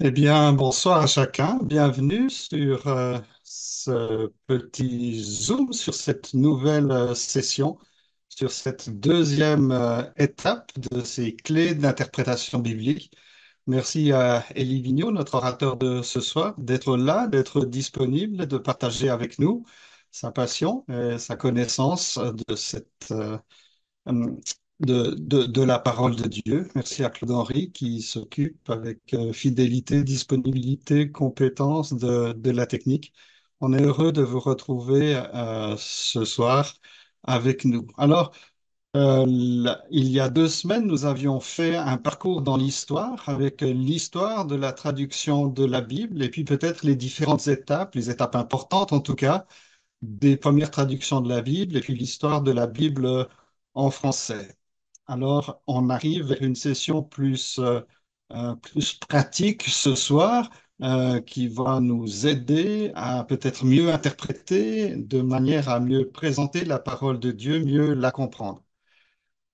Eh bien, bonsoir à chacun. Bienvenue sur ce petit Zoom, sur cette nouvelle session, sur cette deuxième étape de ces clés d'interprétation biblique. Merci à Elie Vigneault, notre orateur de ce soir, d'être là, d'être disponible, de partager avec nous sa passion et sa connaissance de euh, de la parole de Dieu. Merci à Claude Henry qui s'occupe avec fidélité, disponibilité, compétence de la technique. On est heureux de vous retrouver ce soir avec nous. Alors, il y a 2 semaines, nous avions fait un parcours dans l'histoire avec l'histoire de la traduction de la Bible et puis peut-être les différentes étapes, les étapes importantes en tout cas, des premières traductions de la Bible et puis l'histoire de la Bible en français. Alors, on arrive vers une session plus pratique ce soir qui va nous aider à peut-être mieux interpréter, de manière à mieux présenter la parole de Dieu, mieux la comprendre.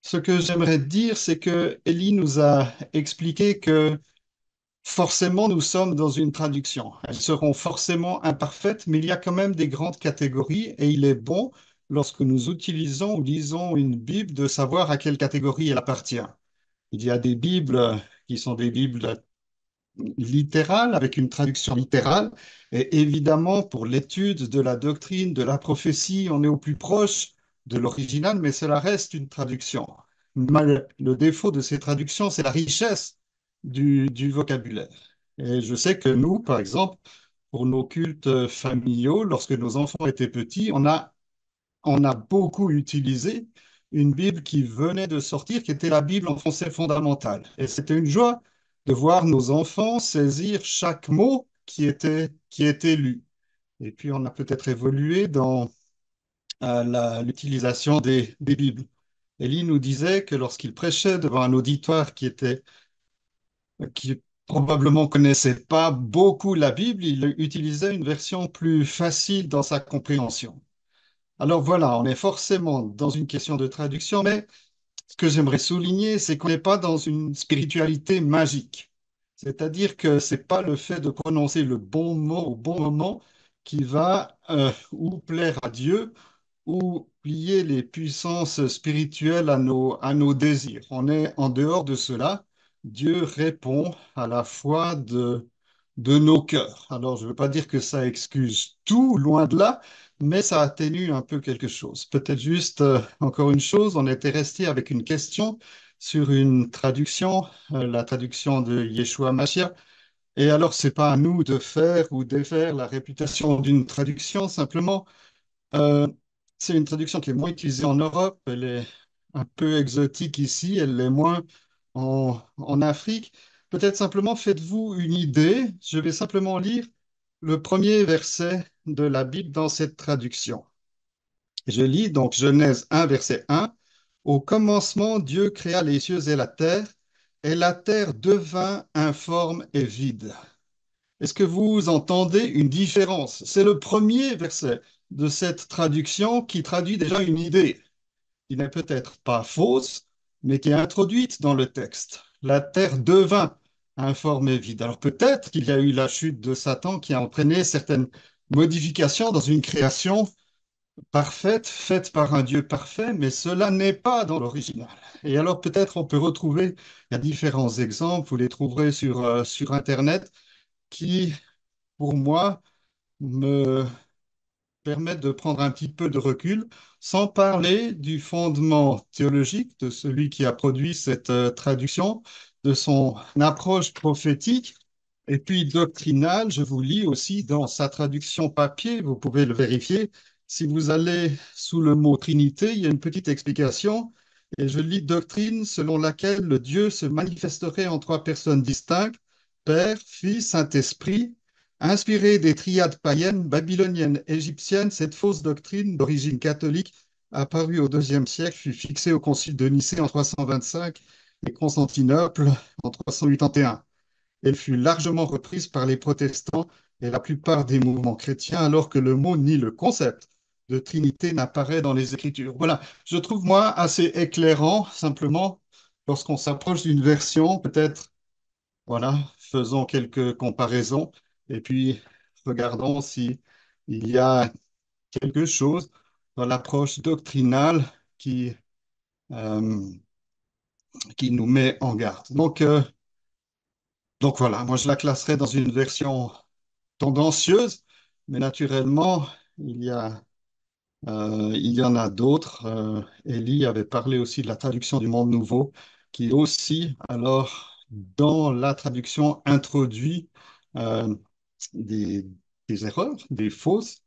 Ce que j'aimerais dire, c'est que Ellie nous a expliqué que forcément nous sommes dans une traduction. Elles seront forcément imparfaites, mais il y a quand même des grandes catégories et il est bon, lorsque nous utilisons ou lisons une Bible, de savoir à quelle catégorie elle appartient. Il y a des Bibles qui sont des Bibles littérales, avec une traduction littérale. Et évidemment, pour l'étude de la doctrine, de la prophétie, on est au plus proche de l'original, mais cela reste une traduction. Le défaut de ces traductions, c'est la richesse du vocabulaire. Et je sais que nous, par exemple, pour nos cultes familiaux, lorsque nos enfants étaient petits, on a beaucoup utilisé une Bible qui venait de sortir, qui était la Bible en français fondamental. Et c'était une joie de voir nos enfants saisir chaque mot qui était lu. Et puis, on a peut-être évolué dans l'utilisation des Bibles. Élie nous disait que lorsqu'il prêchait devant un auditoire qui probablement connaissait pas beaucoup la Bible, il utilisait une version plus facile dans sa compréhension. Alors voilà, on est forcément dans une question de traduction, mais ce que j'aimerais souligner, c'est qu'on n'est pas dans une spiritualité magique. C'est-à-dire que c'est pas le fait de prononcer le bon mot au bon moment qui va ou plaire à Dieu ou plier les puissances spirituelles à nos désirs. On est en dehors de cela. Dieu répond à la foi de nos cœurs. Alors, je ne veux pas dire que ça excuse tout, loin de là, mais ça atténue un peu quelque chose. Peut-être juste encore une chose, on était resté avec une question sur une traduction, la traduction de Yeshua Mashiach. Et alors, c'est pas à nous de faire ou défaire la réputation d'une traduction, simplement, euh, c'est une traduction qui est moins utilisée en Europe, elle est un peu exotique ici, elle l'est moins en Afrique. Peut-être simplement faites-vous une idée. Je vais simplement lire le premier verset de la Bible dans cette traduction. Je lis donc Genèse 1, verset 1. Au commencement, Dieu créa les cieux et la terre devint informe et vide. Est-ce que vous entendez une différence? C'est le premier verset de cette traduction qui traduit déjà une idée, qui n'est peut-être pas fausse, mais qui est introduite dans le texte. La terre devint informe et vide. Alors peut-être qu'il y a eu la chute de Satan qui a entraîné certaines modifications dans une création parfaite, faite par un Dieu parfait, mais cela n'est pas dans l'original. Et alors peut-être on peut retrouver, il y a différents exemples, vous les trouverez sur Internet, qui pour moi, me permettent de prendre un petit peu de recul, sans parler du fondement théologique de celui qui a produit cette traduction, de son approche prophétique, et puis doctrinale. Je vous lis aussi dans sa traduction papier, vous pouvez le vérifier. Si vous allez sous le mot Trinité, il y a une petite explication, et je lis doctrine selon laquelle le Dieu se manifesterait en trois personnes distinctes, Père, Fils, Saint-Esprit. Inspirée des triades païennes, babyloniennes, égyptiennes, cette fausse doctrine d'origine catholique apparue au IIe siècle fut fixée au concile de Nicée en 325 et Constantinople en 381. Elle fut largement reprise par les protestants et la plupart des mouvements chrétiens, alors que le mot ni le concept de Trinité n'apparaît dans les Écritures. Voilà, je trouve moi assez éclairant, simplement, lorsqu'on s'approche d'une version peut-être Voilà, faisons quelques comparaisons et puis regardons si il y a quelque chose dans l'approche doctrinale qui, euh, qui nous met en garde. Donc voilà, moi je la classerais dans une version tendancieuse, mais naturellement, il y a il y en a d'autres. Élie avait parlé aussi de la traduction du Monde Nouveau, qui aussi, alors, dans la traduction, introduit euh, des, des erreurs, des fautes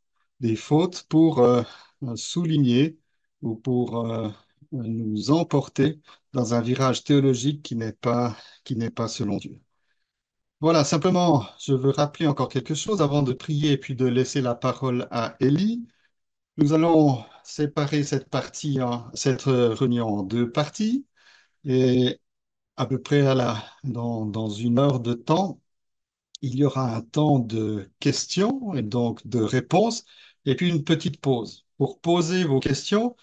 pour souligner ou pour nous emporter dans un virage théologique qui n'est pas selon Dieu. Voilà, simplement, je veux rappeler encore quelque chose avant de prier et puis de laisser la parole à Élie. Nous allons séparer cette réunion en deux parties et à peu près dans une heure de temps, il y aura un temps de questions et donc de réponses et puis une petite pause. Pour poser vos questions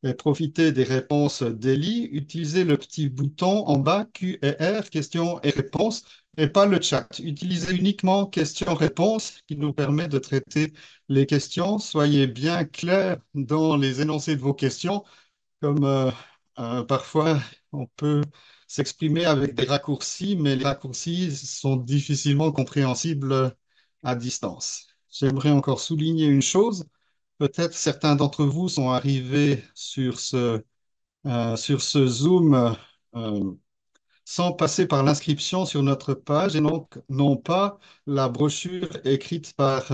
et profiter des réponses d'Eli, utilisez le petit bouton en bas Q et R, questions et réponses, et pas le chat. Utilisez uniquement questions-réponses qui nous permet de traiter les questions. Soyez bien clairs dans les énoncés de vos questions, comme parfois on peut s'exprimer avec des raccourcis, mais les raccourcis sont difficilement compréhensibles à distance. J'aimerais encore souligner une chose. Peut-être certains d'entre vous sont arrivés sur ce Zoom euh, sans passer par l'inscription sur notre page et donc non pas la brochure écrite par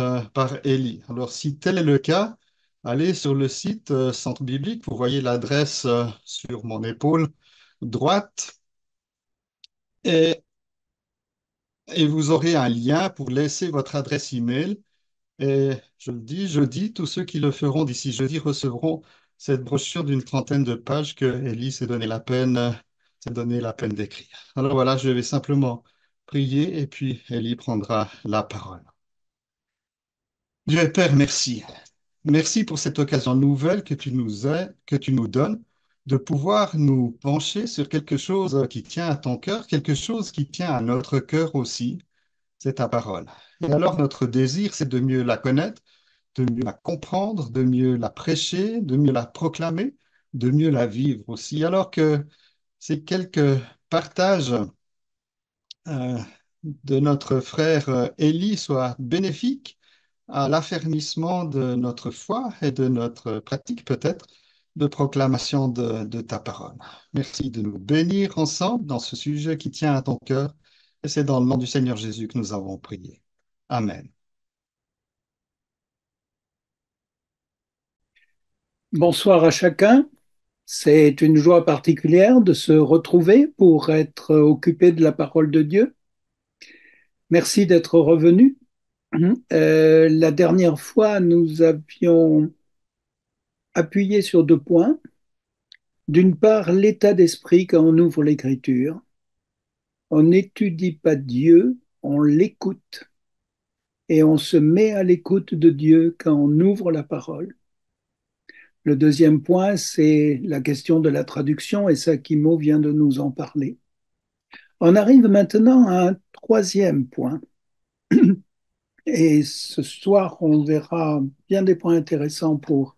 Ellie. Alors, si tel est le cas, allez sur le site Centre Biblique. Vous voyez l'adresse sur mon épaule droite et, et vous aurez un lien pour laisser votre adresse email. Et je le dis, jeudi, tous ceux qui le feront d'ici jeudi recevront cette brochure d'une trentaine de pages que Ellie s'est donné la peine d'écrire. Alors voilà, je vais simplement prier et puis Ellie prendra la parole. Dieu et Père, merci. Merci pour cette occasion nouvelle que tu nous donnes de pouvoir nous pencher sur quelque chose qui tient à ton cœur, quelque chose qui tient à notre cœur aussi, c'est ta parole. Et alors notre désir, c'est de mieux la connaître, de mieux la comprendre, de mieux la prêcher, de mieux la proclamer, de mieux la vivre aussi. Alors que ces quelques partages euh, de notre frère Élie soient bénéfiques à l'affermissement de notre foi et de notre pratique peut-être de proclamation de ta parole. Merci de nous bénir ensemble dans ce sujet qui tient à ton cœur. Et c'est dans le nom du Seigneur Jésus que nous avons prié. Amen. Bonsoir à chacun. C'est une joie particulière de se retrouver pour être occupé de la parole de Dieu. Merci d'être revenu. La dernière fois, nous avions appuyé sur deux points. D'une part, l'état d'esprit quand on ouvre l'Écriture. On n'étudie pas Dieu, on l'écoute. Et on se met à l'écoute de Dieu quand on ouvre la parole. Le deuxième point, c'est la question de la traduction, et Sakimo vient de nous en parler. On arrive maintenant à un troisième point. Et ce soir, on verra bien des points intéressants pour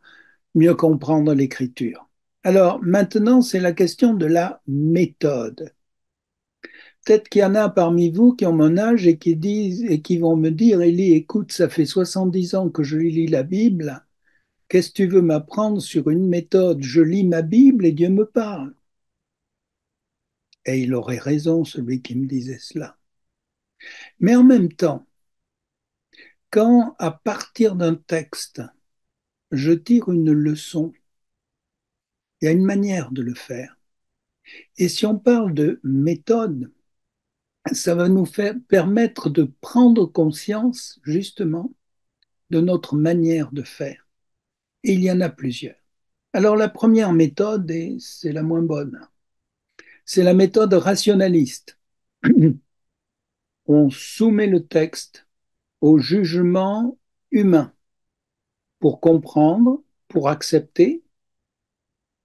mieux comprendre l'écriture. Alors maintenant, c'est la question de la méthode. Peut-être qu'il y en a parmi vous qui ont mon âge et qui disent et qui vont me dire, Élie, écoute, ça fait 70 ans que je lis la Bible. Qu'est-ce que tu veux m'apprendre sur une méthode? Je lis ma Bible et Dieu me parle. Et il aurait raison, celui qui me disait cela. Mais en même temps, quand à partir d'un texte, je tire une leçon, il y a une manière de le faire. Et si on parle de méthode, ça va nous faire permettre de prendre conscience justement de notre manière de faire. Et il y en a plusieurs. Alors la première méthode, et c'est la moins bonne, c'est la méthode rationaliste. On soumet le texte au jugement humain pour comprendre, pour accepter,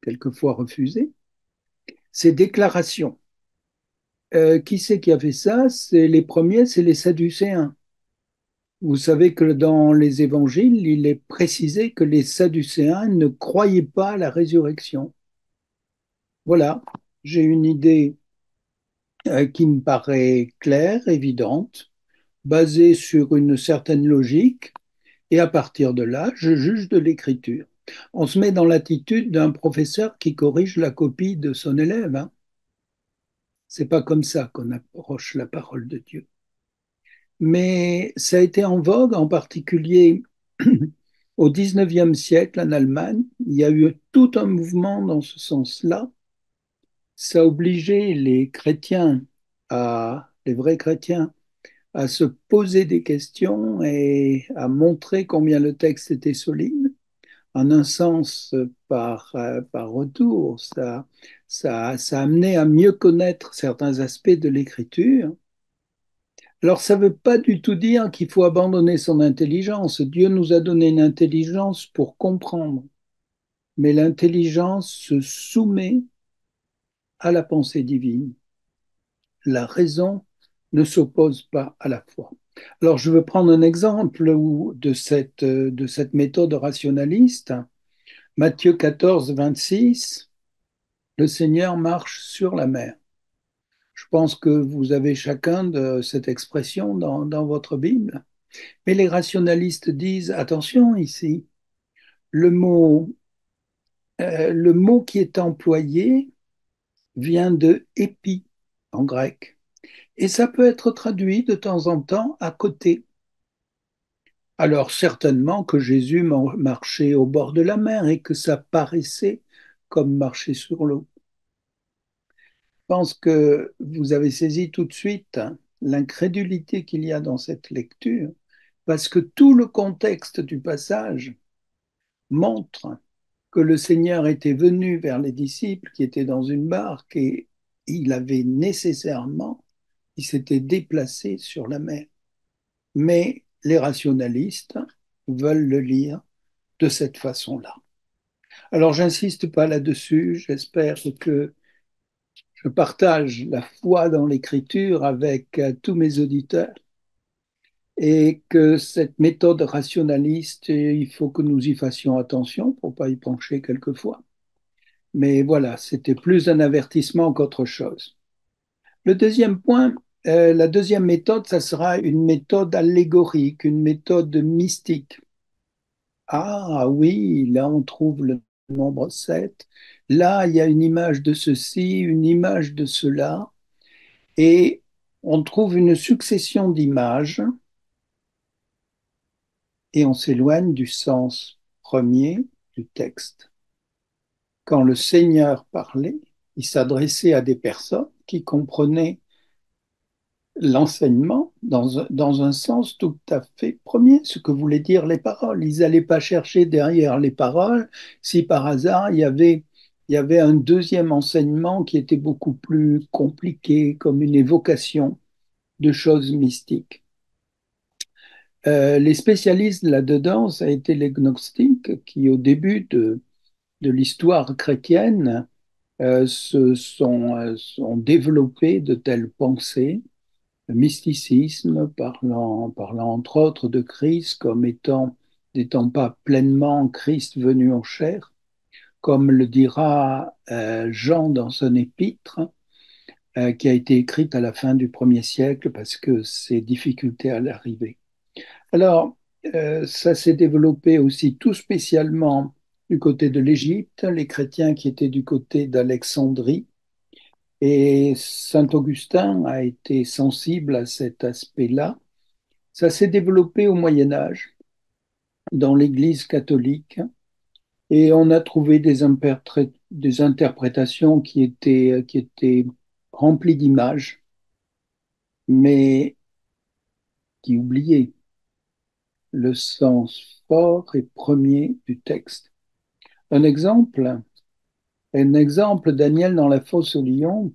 quelquefois refuser, ces déclarations. Qui c'est qui a fait ça? C'est les premiers, c'est les Sadducéens. Vous savez que dans les évangiles, il est précisé que les Sadducéens ne croyaient pas à la résurrection. Voilà, j'ai une idée qui me paraît claire, évidente, basée sur une certaine logique, et à partir de là, je juge de l'écriture. On se met dans l'attitude d'un professeur qui corrige la copie de son élève, hein. C'est pas comme ça qu'on approche la parole de Dieu. Mais ça a été en vogue, en particulier au XIXe siècle en Allemagne. Il y a eu tout un mouvement dans ce sens-là. Ça a obligé les chrétiens, les vrais chrétiens, à se poser des questions et à montrer combien le texte était solide. En un sens, par retour, ça a amené à mieux connaître certains aspects de l'écriture. Alors, ça ne veut pas du tout dire qu'il faut abandonner son intelligence. Dieu nous a donné une intelligence pour comprendre, mais l'intelligence se soumet à la pensée divine. La raison ne s'oppose pas à la foi. Alors, je veux prendre un exemple de cette méthode rationaliste. Matthieu 14, 26, le Seigneur marche sur la mer. Je pense que vous avez chacun de cette expression dans votre Bible. Mais les rationalistes disent, attention ici, le mot, le mot qui est employé vient de épi en grec. Et ça peut être traduit de temps en temps à côté. Alors certainement que Jésus marchait au bord de la mer et que ça paraissait comme marcher sur l'eau. Je pense que vous avez saisi tout de suite l'incrédulité qu'il y a dans cette lecture, parce que tout le contexte du passage montre que le Seigneur était venu vers les disciples qui étaient dans une barque et il s'était déplacé sur la mer. Mais les rationalistes veulent le lire de cette façon-là. Alors, j'insiste pas là-dessus. J'espère que je partage la foi dans l'écriture avec tous mes auditeurs et que cette méthode rationaliste, il faut que nous y fassions attention pour ne pas y pencher quelquefois. Mais voilà, c'était plus un avertissement qu'autre chose. Le deuxième point, la deuxième méthode, ça sera une méthode allégorique, une méthode mystique. Ah oui, là on trouve le nombre 7. Là, il y a une image de ceci, une image de cela. Et on trouve une succession d'images et on s'éloigne du sens premier du texte. Quand le Seigneur parlait, il s'adressait à des personnes qui comprenaient l'enseignement dans un sens tout à fait premier, ce que voulaient dire les paroles. Ils n'allaient pas chercher derrière les paroles si par hasard il y avait un deuxième enseignement qui était beaucoup plus compliqué, comme une évocation de choses mystiques. Les spécialistes là-dedans, ça a été les gnostiques qui, au début de l'histoire chrétienne, sont développés de telles pensées, le mysticisme, parlant entre autres de Christ comme n'étant pas pleinement Christ venu en chair, comme le dira Jean dans son épître, qui a été écrite à la fin du 1er siècle parce que c'est difficulté à l'arrivée. Alors, ça s'est développé aussi tout spécialement du côté de l'Égypte, les chrétiens qui étaient du côté d'Alexandrie. Et Saint Augustin a été sensible à cet aspect-là. Ça s'est développé au Moyen Âge dans l'Église catholique et on a trouvé des interprétations qui étaient remplies d'images, mais qui oubliaient le sens fort et premier du texte. Un exemple, Daniel dans la fosse au lion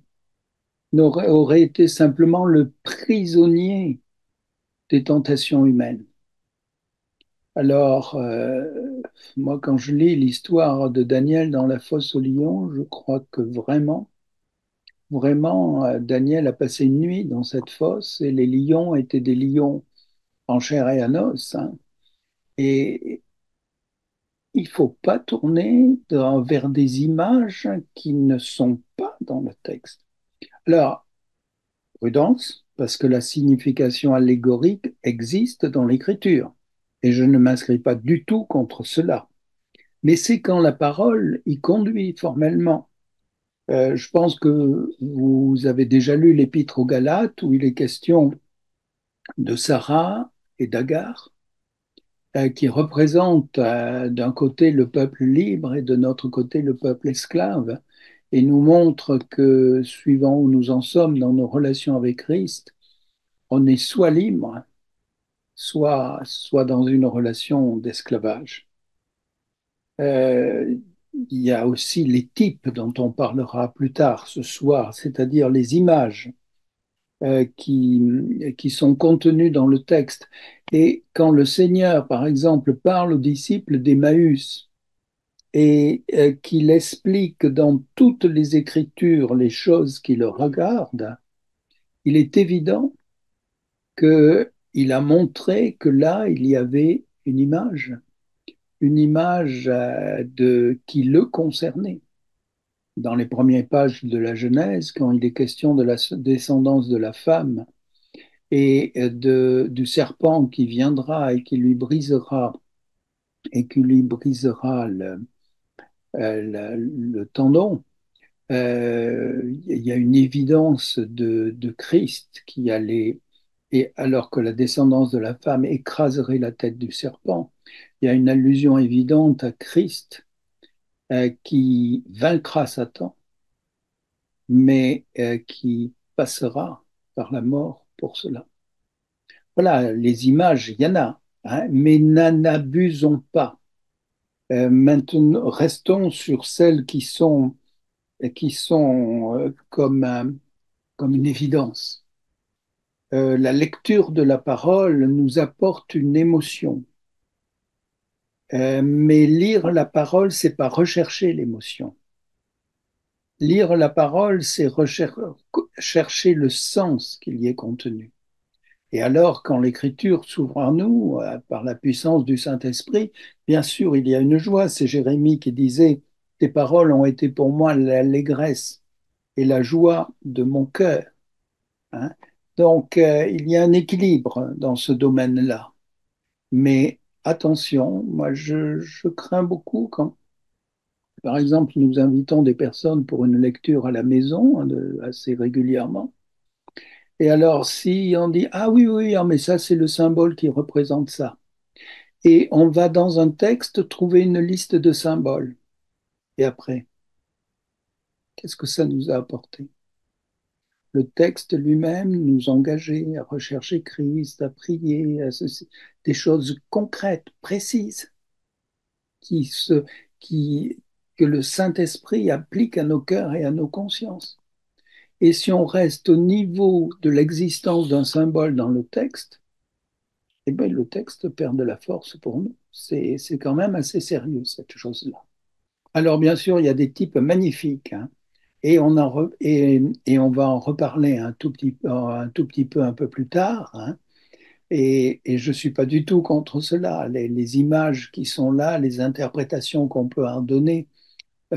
aurait été simplement le prisonnier des tentations humaines. Alors, moi, quand je lis l'histoire de Daniel dans la fosse au lion, je crois que vraiment, vraiment, Daniel a passé une nuit dans cette fosse et les lions étaient des lions en chair et en os, hein. Et il faut pas tourner vers des images qui ne sont pas dans le texte. Alors, prudence, parce que la signification allégorique existe dans l'écriture. Et je ne m'inscris pas du tout contre cela. Mais c'est quand la parole y conduit formellement. Je pense que vous avez déjà lu l'Épître aux Galates où il est question de Sarah et d'Agar, qui représentent d'un côté le peuple libre et de notre côté le peuple esclave, et nous montre que suivant où nous en sommes dans nos relations avec Christ, on est soit libre, soit dans une relation d'esclavage. Euh, il y a aussi les types dont on parlera plus tard ce soir, c'est-à-dire les images qui sont contenues dans le texte. Et quand le Seigneur, par exemple, parle aux disciples d'Emmaüs et qu'il explique dans toutes les Écritures les choses qui le regardent, il est évident qu'il a montré que là, il y avait une image qui le concernait. Dans les premières pages de la Genèse, quand il est question de la descendance de la femme et du serpent qui viendra et qui lui brisera le tendon, il y a une évidence de Christ qui allait, et alors que la descendance de la femme écraserait la tête du serpent, il y a une allusion évidente à Christ qui vaincra Satan, mais qui passera par la mort pour cela. Voilà, les images, il y en a, hein, mais n'en abusons pas. Maintenant, restons sur celles qui sont comme une évidence. La lecture de la parole nous apporte une émotion. Mais lire la parole, c'est pas rechercher l'émotion. Lire la parole, c'est chercher le sens qu'il y est contenu. Et alors, quand l'écriture s'ouvre en nous par la puissance du Saint-Esprit, bien sûr, il y a une joie. C'est Jérémie qui disait, tes paroles ont été pour moi l'allégresse et la joie de mon cœur, hein. Donc, il y a un équilibre dans ce domaine-là. Mais attention, moi, je crains beaucoup quand, par exemple, nous invitons des personnes pour une lecture à la maison, hein, assez régulièrement. Et alors, si on dit, ah oui, oui, ah, mais ça, c'est le symbole qui représente ça. Et on va dans un texte trouver une liste de symboles. Et après, qu'est-ce que ça nous a apporté? Le texte lui-même nous engageait à rechercher Christ, à prier, des choses concrètes, précises, qui se, qui, que le Saint-Esprit applique à nos cœurs et à nos consciences. Et si on reste au niveau de l'existence d'un symbole dans le texte, eh bien, le texte perd de la force pour nous. C'est quand même assez sérieux, cette chose-là. Alors, bien sûr, il y a des types magnifiques, hein, et on va en reparler un tout petit peu un peu plus tard, hein, et je ne suis pas du tout contre cela. Les images qui sont là, les interprétations qu'on peut en donner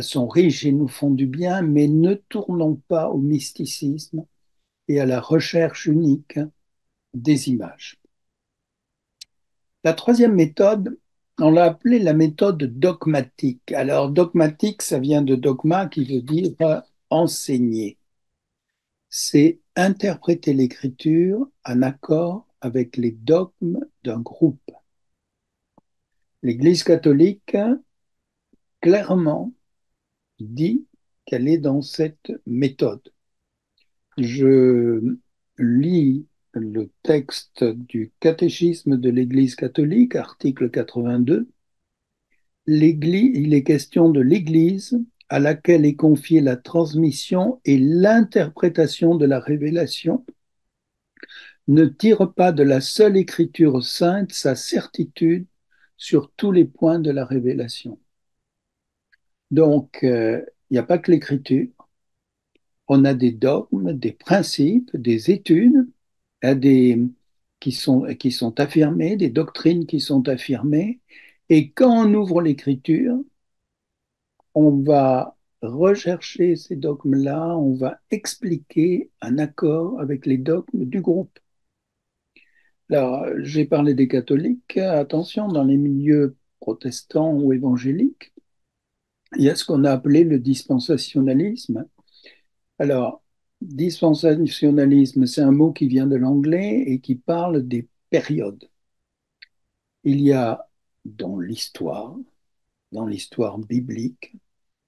sont riches et nous font du bien, mais ne tournons pas au mysticisme et à la recherche unique des images. La troisième méthode, on l'a appelée la méthode dogmatique. Alors, dogmatique, ça vient de dogma qui veut dire enseigner. C'est interpréter l'écriture en accord avec les dogmes d'un groupe. L'Église catholique clairement dit qu'elle est dans cette méthode. Je lis le texte du catéchisme de l'Église catholique, article 82. Il est question de l'Église à laquelle est confiée la transmission et l'interprétation de la révélation, ne tire pas de la seule Écriture sainte sa certitude sur tous les points de la révélation. Donc, il n'y a pas que l'Écriture, On a des dogmes, des principes, des études, des, qui sont affirmées, des doctrines qui sont affirmées. Et quand on ouvre l'écriture, on va rechercher ces dogmes-là, on va expliquer un accord avec les dogmes du groupe. Alors, j'ai parlé des catholiques. Attention, dans les milieux protestants ou évangéliques, il y a ce qu'on a appelé le dispensationalisme. Alors, dispensationalisme, c'est un mot qui vient de l'anglais et qui parle des périodes. Il y a dans l'histoire biblique,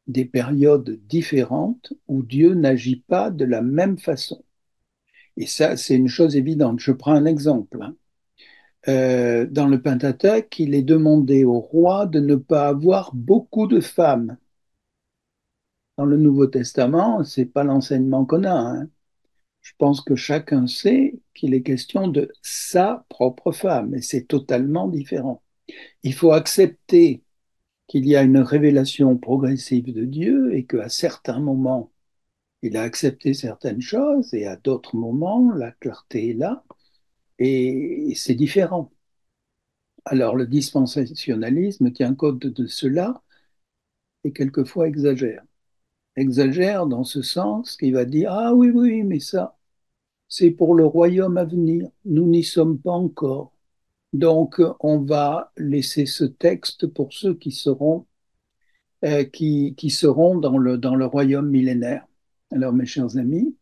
des périodes différentes où Dieu n'agit pas de la même façon. Et ça, c'est une chose évidente. Je prends un exemple, hein. Dans le Pentateuque, il est demandé au roi de ne pas avoir beaucoup de femmes. Dans le Nouveau Testament, c'est pas l'enseignement qu'on a, hein. Je pense que chacun sait qu'il est question de sa propre femme, et c'est totalement différent. Il faut accepter qu'il y a une révélation progressive de Dieu et qu'à certains moments, il a accepté certaines choses et à d'autres moments, la clarté est là et c'est différent. Alors le dispensationalisme tient compte de cela et quelquefois exagère. Exagère dans ce sens qu'il va dire, ah oui, oui, mais ça, c'est pour le royaume à venir. Nous n'y sommes pas encore. Donc, on va laisser ce texte pour ceux qui seront dans le royaume millénaire. Alors, mes chers amis,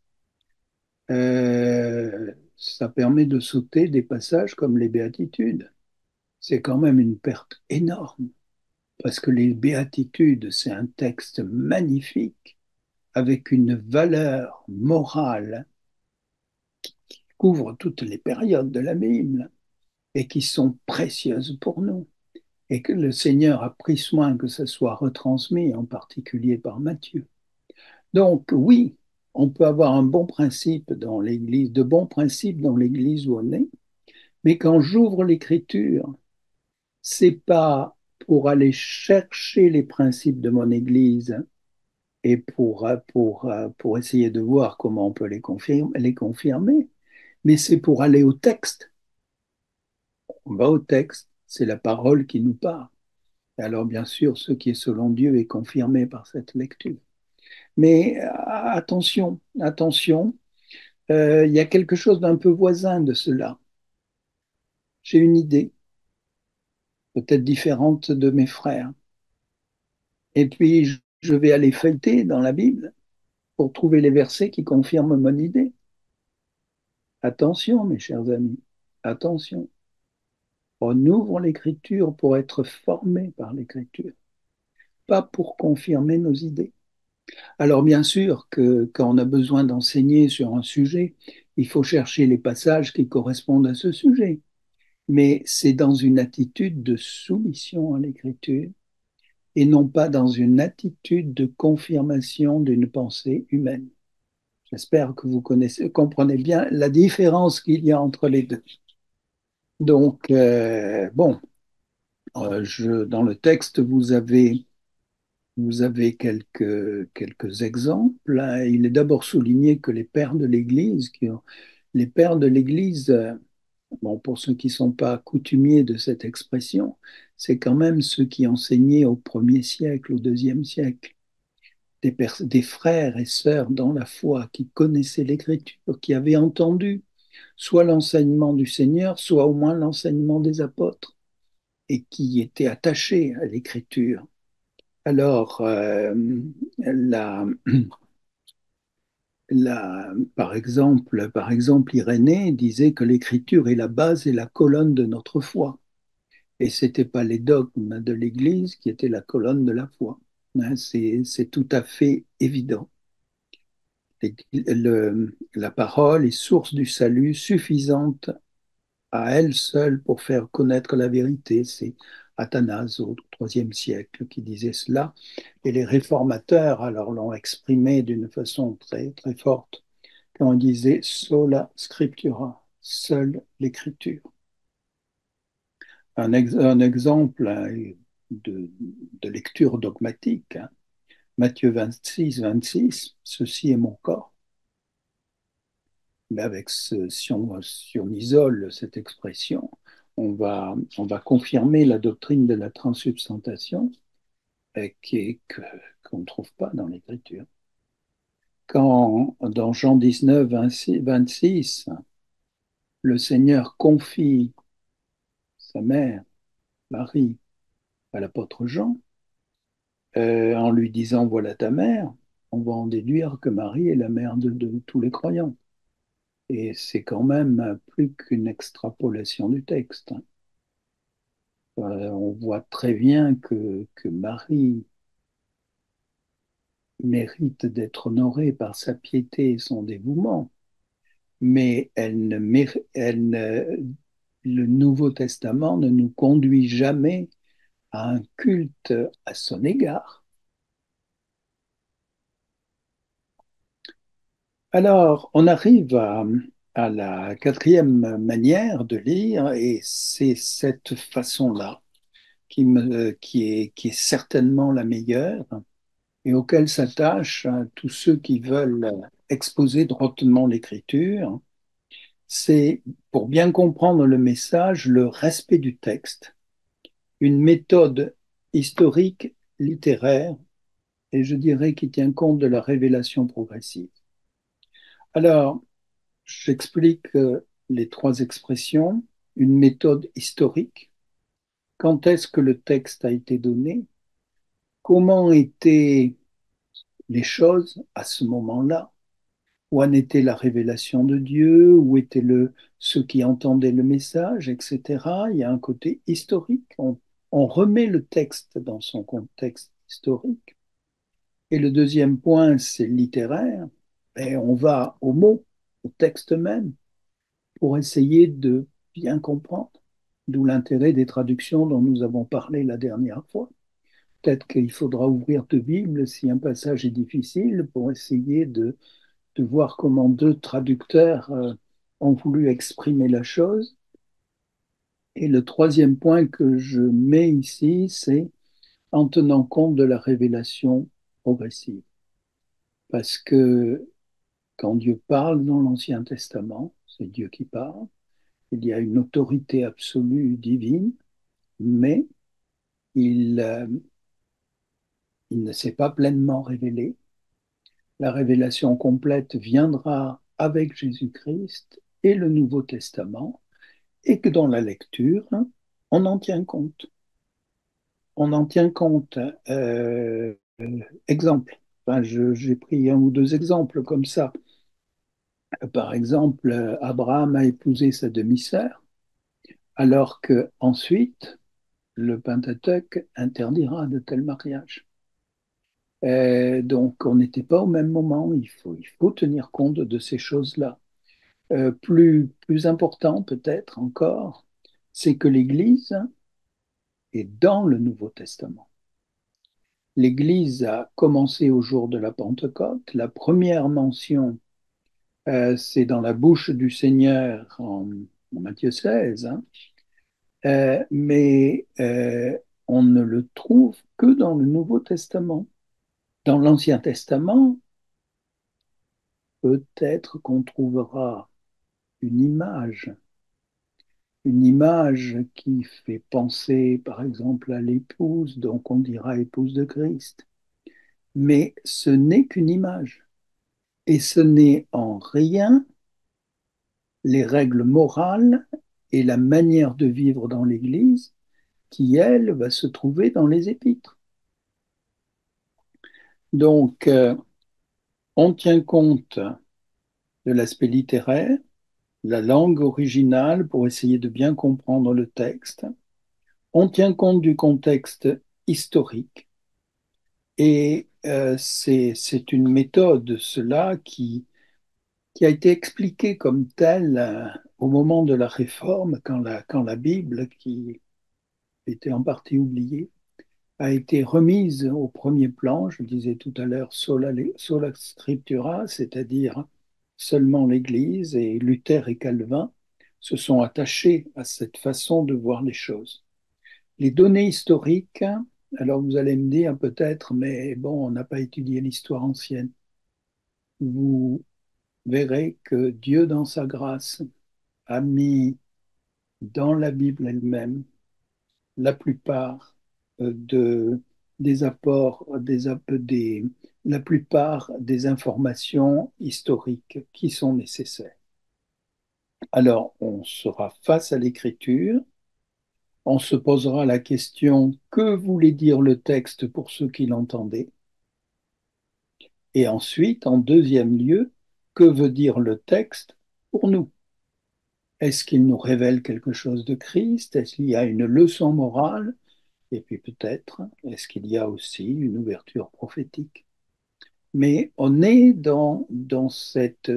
ça permet de sauter des passages comme les béatitudes. C'est quand même une perte énorme, parce que les béatitudes, c'est un texte magnifique, avec une valeur morale qui couvre toutes les périodes de la Bible et qui sont précieuses pour nous. Et que le Seigneur a pris soin que ça soit retransmis, en particulier par Matthieu. Donc oui, on peut avoir un bon principe dans l'Église, de bons principes dans l'Église où on est, mais quand j'ouvre l'Écriture, c'est pas pour aller chercher les principes de mon Église et pour essayer de voir comment on peut les confirmer, mais c'est pour aller au texte. On va au texte, c'est la parole qui nous parle. Et alors bien sûr, ce qui est selon Dieu est confirmé par cette lecture. Mais attention, attention, il y a quelque chose d'un peu voisin de cela. J'ai une idée, peut-être différente de mes frères. Et puis, je vais aller feuilleter dans la Bible pour trouver les versets qui confirment mon idée. Attention, mes chers amis, attention. On ouvre l'écriture pour être formé par l'écriture, pas pour confirmer nos idées. Alors bien sûr que quand on a besoin d'enseigner sur un sujet, il faut chercher les passages qui correspondent à ce sujet. Mais c'est dans une attitude de soumission à l'écriture et non pas dans une attitude de confirmation d'une pensée humaine. J'espère que vous comprenez bien la différence qu'il y a entre les deux. Donc, bon, dans le texte, vous avez quelques exemples, hein. Il est d'abord souligné que les pères de l'Église, les pères de l'Église, bon, pour ceux qui ne sont pas coutumiers de cette expression, c'est quand même ceux qui enseignaient au premier siècle, au deuxième siècle, des frères et sœurs dans la foi qui connaissaient l'Écriture, qui avaient entendu soit l'enseignement du Seigneur, soit au moins l'enseignement des apôtres, et qui étaient attachés à l'Écriture. Alors, la, par exemple, Irénée disait que l'écriture est la base et la colonne de notre foi. Et ce n'était pas les dogmes de l'Église qui étaient la colonne de la foi. Hein, c'est tout à fait évident. La parole est source du salut suffisante à elle seule pour faire connaître la vérité. C'est Athanase au IIIe siècle qui disait cela. Et les réformateurs alors l'ont exprimé d'une façon très, très forte quand on disait sola scriptura, seule l'écriture. Un exemple de lecture dogmatique, hein. Matthieu 26, ceci est mon corps. Mais avec si on isole cette expression, on va confirmer la doctrine de la transsubstantiation qu'on ne trouve pas dans l'Écriture. Quand dans Jean 19, 26, le Seigneur confie sa mère, Marie, à l'apôtre Jean, en lui disant voilà ta mère, on va en déduire que Marie est la mère de tous les croyants. Et c'est quand même plus qu'une extrapolation du texte. On voit très bien que Marie mérite d'être honorée par sa piété et son dévouement, mais le Nouveau Testament ne nous conduit jamais à un culte à son égard. Alors, on arrive à la quatrième manière de lire, et c'est cette façon-là qui est certainement la meilleure et auquel s'attachent tous ceux qui veulent exposer droitement l'écriture. C'est, pour bien comprendre le message, le respect du texte, une méthode historique, littéraire, et je dirais qui tient compte de la révélation progressive. Alors, j'explique les trois expressions. Une méthode historique. Quand est-ce que le texte a été donné? Comment étaient les choses à ce moment-là? Où en était la révélation de Dieu? Où étaient ceux qui entendaient le message, etc. Il y a un côté historique. On remet le texte dans son contexte historique. Et le deuxième point, c'est littéraire. Et on va au mot, au texte même, pour essayer de bien comprendre. D'où l'intérêt des traductions dont nous avons parlé la dernière fois. Peut-être qu'il faudra ouvrir deux Bibles si un passage est difficile pour essayer de voir comment deux traducteurs ont voulu exprimer la chose. Et le troisième point que je mets ici, c'est en tenant compte de la révélation progressive. Parce que quand Dieu parle dans l'Ancien Testament, c'est Dieu qui parle, il y a une autorité absolue divine, mais il, euh, il ne s'est pas pleinement révélé. La révélation complète viendra avec Jésus-Christ et le Nouveau Testament, et que dans la lecture, on en tient compte. On en tient compte. Exemple, enfin, j'ai pris un ou deux exemples comme ça. Par exemple, Abraham a épousé sa demi-sœur, alors que ensuite le Pentateuque interdira de tels mariages. Donc, on n'était pas au même moment. Il faut tenir compte de ces choses-là. Plus important peut-être encore, c'est que l'Église est dans le Nouveau Testament. L'Église a commencé au jour de la Pentecôte. La première mention, c'est dans la bouche du Seigneur en Matthieu 16, hein. Mais on ne le trouve que dans le Nouveau Testament. Dans l'Ancien Testament, peut-être qu'on trouvera une image une image qui fait penser, par exemple, à l'épouse, donc on dira épouse de Christ. Mais ce n'est qu'une image. Et ce n'est en rien les règles morales et la manière de vivre dans l'Église qui, elle, va se trouver dans les épîtres. Donc, on tient compte de l'aspect littéraire, la langue originale pour essayer de bien comprendre le texte. On tient compte du contexte historique. Et c'est une méthode, cela, qui a été expliquée comme telle au moment de la Réforme, quand la Bible, qui était en partie oubliée, a été remise au premier plan. Je disais tout à l'heure sola scriptura, c'est-à-dire seulement l'Église, et Luther et Calvin se sont attachés à cette façon de voir les choses. Les données historiques Alors vous allez me dire peut-être, mais bon, on n'a pas étudié l'histoire ancienne. Vous verrez que Dieu, dans sa grâce, a mis dans la Bible elle-même la plupart de, des apports, la plupart des informations historiques qui sont nécessaires. Alors, on sera face à l'écriture, on se posera la question, que voulait dire le texte pour ceux qui l'entendaient? Et ensuite, en deuxième lieu, que veut dire le texte pour nous? Est-ce qu'il nous révèle quelque chose de Christ? Est-ce qu'il y a une leçon morale? Et puis peut-être, est-ce qu'il y a aussi une ouverture prophétique? Mais on est dans cette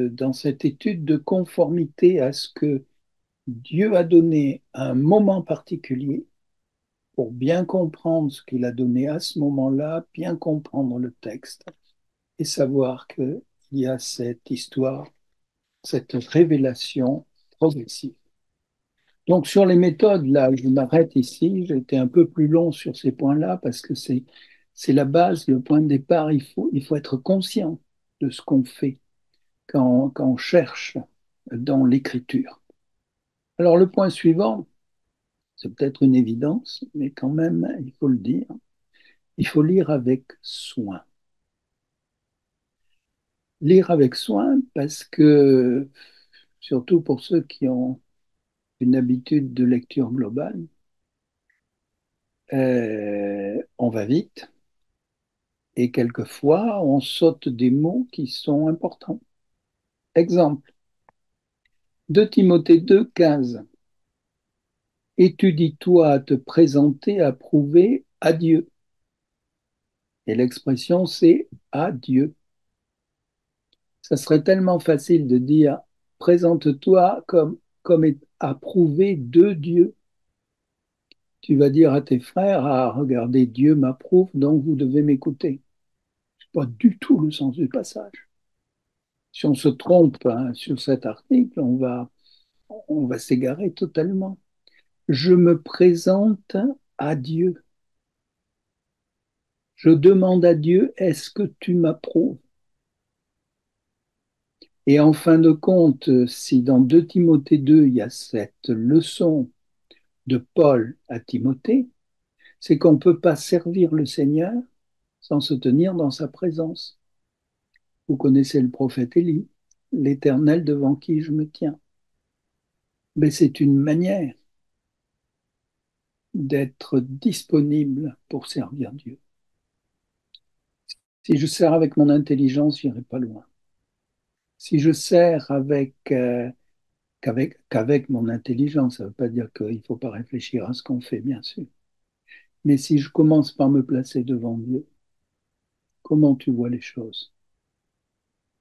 étude de conformité à ce que Dieu a donné à un moment particulier pour bien comprendre ce qu'il a donné à ce moment-là, bien comprendre le texte et savoir qu'il y a cette histoire, cette révélation progressive. Donc sur les méthodes, là, je m'arrête ici. J'ai été un peu plus long sur ces points-là parce que c'est la base, le point de départ. Il faut être conscient de ce qu'on fait quand on cherche dans l'écriture. Alors le point suivant, c'est peut-être une évidence, mais quand même, il faut le dire, il faut lire avec soin. Lire avec soin parce que, surtout pour ceux qui ont une habitude de lecture globale, on va vite et quelquefois on saute des mots qui sont importants. Exemple, 2 Timothée 2, 15. Étudie-toi à te présenter approuvé à Dieu. Et l'expression c'est à Dieu. Ça serait tellement facile de dire présente-toi comme approuvé de Dieu. Tu vas dire à tes frères, ah, regardez, Dieu m'approuve, donc vous devez m'écouter. Ce n'est pas du tout le sens du passage. Si on se trompe hein, sur cet article, on va s'égarer totalement. Je me présente à Dieu. Je demande à Dieu, est-ce que tu m'approuves? Et en fin de compte, si dans 2 Timothée 2, il y a cette leçon de Paul à Timothée, c'est qu'on ne peut pas servir le Seigneur sans se tenir dans sa présence. Vous connaissez le prophète Élie, l'Éternel devant qui je me tiens. Mais c'est une manière d'être disponible pour servir Dieu. Si je sers avec mon intelligence, je n'irai pas loin. Si je sers qu'avec mon intelligence, ça ne veut pas dire qu'il ne faut pas réfléchir à ce qu'on fait, bien sûr. Mais si je commence par me placer devant Dieu, comment tu vois les choses?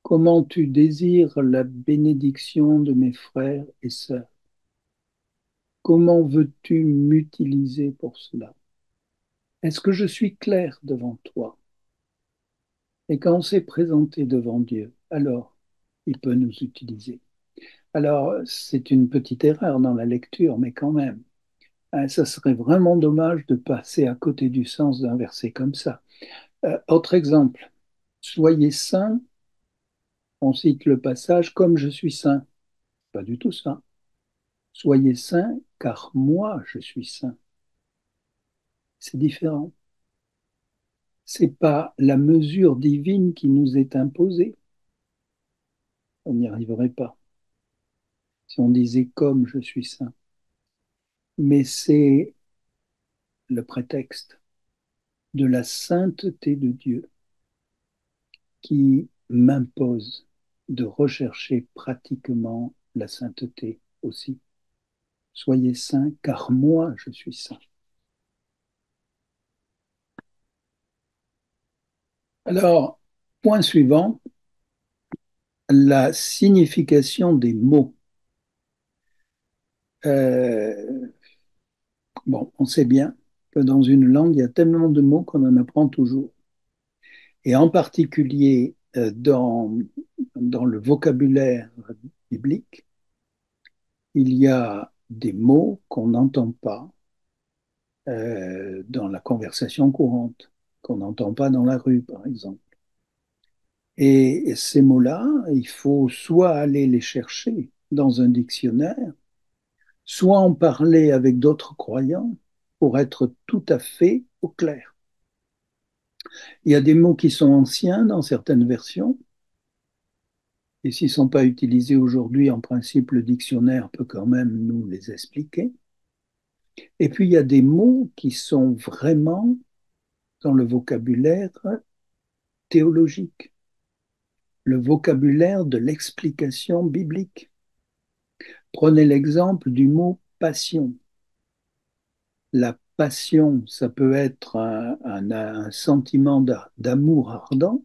Comment tu désires la bénédiction de mes frères et sœurs? Comment veux-tu m'utiliser pour cela? Est-ce que je suis clair devant toi? Et quand on s'est présenté devant Dieu, alors il peut nous utiliser. Alors, c'est une petite erreur dans la lecture, mais quand même, hein, ça serait vraiment dommage de passer à côté du sens d'un verset comme ça. Autre exemple, soyez saints, on cite le passage comme je suis saint. Pas du tout ça. Soyez saints car moi je suis saint. C'est différent. C'est pas la mesure divine qui nous est imposée. On n'y arriverait pas si on disait comme je suis saint. Mais c'est le prétexte de la sainteté de Dieu qui m'impose de rechercher pratiquement la sainteté aussi. Soyez saints, car moi je suis saint. Alors, point suivant, la signification des mots. Euh, bon, on sait bien que dans une langue, il y a tellement de mots qu'on en apprend toujours. Et en particulier dans le vocabulaire biblique, il y a des mots qu'on n'entend pas dans la conversation courante, qu'on n'entend pas dans la rue, par exemple. Et ces mots-là, il faut soit aller les chercher dans un dictionnaire, soit en parler avec d'autres croyants pour être tout à fait au clair. Il y a des mots qui sont anciens dans certaines versions, et s'ils ne sont pas utilisés aujourd'hui, en principe, le dictionnaire peut quand même nous les expliquer. Et puis, il y a des mots qui sont vraiment dans le vocabulaire théologique, le vocabulaire de l'explication biblique. Prenez l'exemple du mot passion. La passion, ça peut être un sentiment d'amour ardent.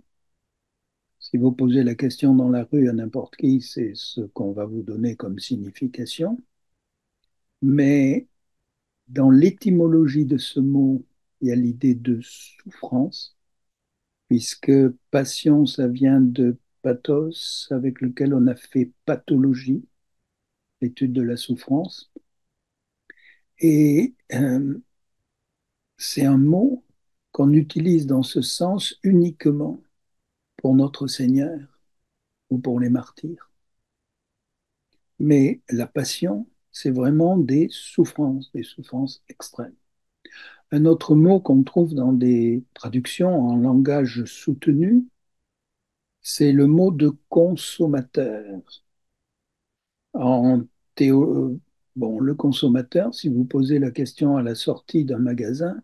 Si vous posez la question dans la rue à n'importe qui, c'est ce qu'on va vous donner comme signification. Mais dans l'étymologie de ce mot, il y a l'idée de souffrance, puisque passion, ça vient de pathos, avec lequel on a fait pathologie, l'étude de la souffrance. Et c'est un mot qu'on utilise dans ce sens uniquement pour notre Seigneur ou pour les martyrs. Mais la passion, c'est vraiment des souffrances extrêmes. Un autre mot qu'on trouve dans des traductions en langage soutenu, c'est le mot de consommateur. En théo, bon, le consommateur, si vous posez la question à la sortie d'un magasin,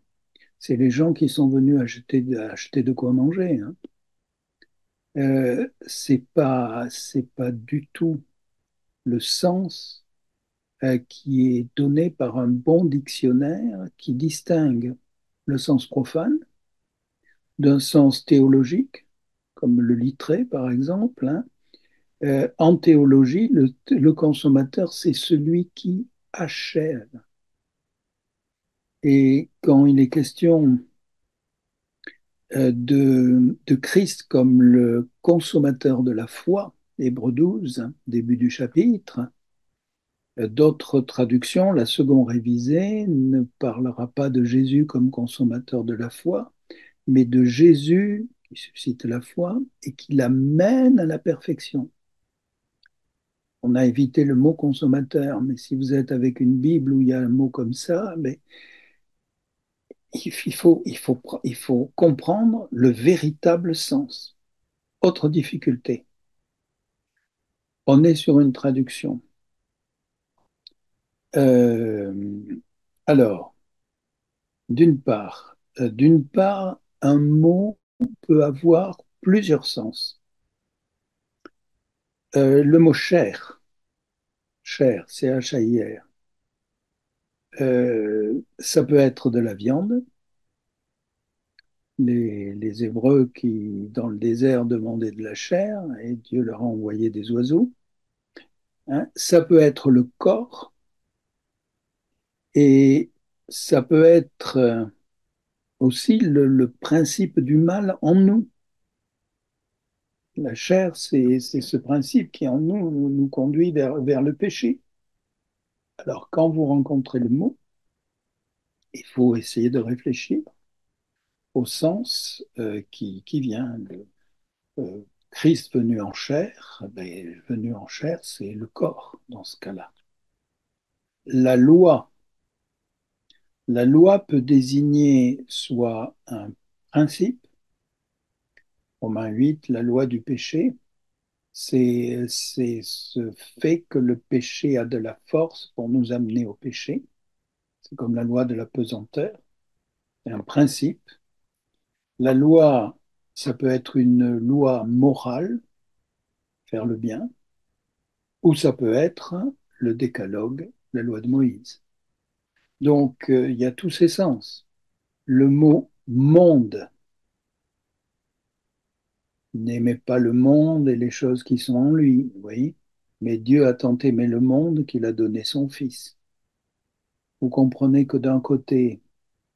c'est les gens qui sont venus acheter de quoi manger. Hein. C'est pas du tout le sens qui est donné par un bon dictionnaire qui distingue le sens profane d'un sens théologique, comme le littré par exemple. Hein. En théologie, le consommateur, c'est celui qui achève. Et quand il est question de Christ comme le consommateur de la foi, Hébreux 12, début du chapitre, d'autres traductions, la seconde révisée, ne parlera pas de Jésus comme consommateur de la foi, mais de Jésus qui suscite la foi et qui l'amène à la perfection. On a évité le mot consommateur, mais si vous êtes avec une Bible où il y a un mot comme ça, mais il faut comprendre le véritable sens. Autre difficulté, on est sur une traduction. Euh, alors, d'une part, un mot peut avoir plusieurs sens. Le mot chair, chair, C-H-A-I-R, ça peut être de la viande. Les Hébreux qui, dans le désert, demandaient de la chair et Dieu leur a envoyé des oiseaux. Hein. Ça peut être le corps et ça peut être aussi le principe du mal en nous. La chair, c'est ce principe qui en nous conduit vers le péché. Alors, quand vous rencontrez le mot, il faut essayer de réfléchir au sens qui vient. Christ venu en chair, ben, venu en chair, c'est le corps dans ce cas-là. La loi, la loi peut désigner soit un principe, Romains 8, la loi du péché, c'est ce fait que le péché a de la force pour nous amener au péché. C'est comme la loi de la pesanteur, c'est un principe. La loi, ça peut être une loi morale, faire le bien, ou ça peut être le décalogue, la loi de Moïse. Donc, il y a tous ces sens. Le mot monde, n'aimez pas le monde et les choses qui sont en lui, oui, mais Dieu a tant aimé le monde qu'il a donné son Fils. Vous comprenez que d'un côté,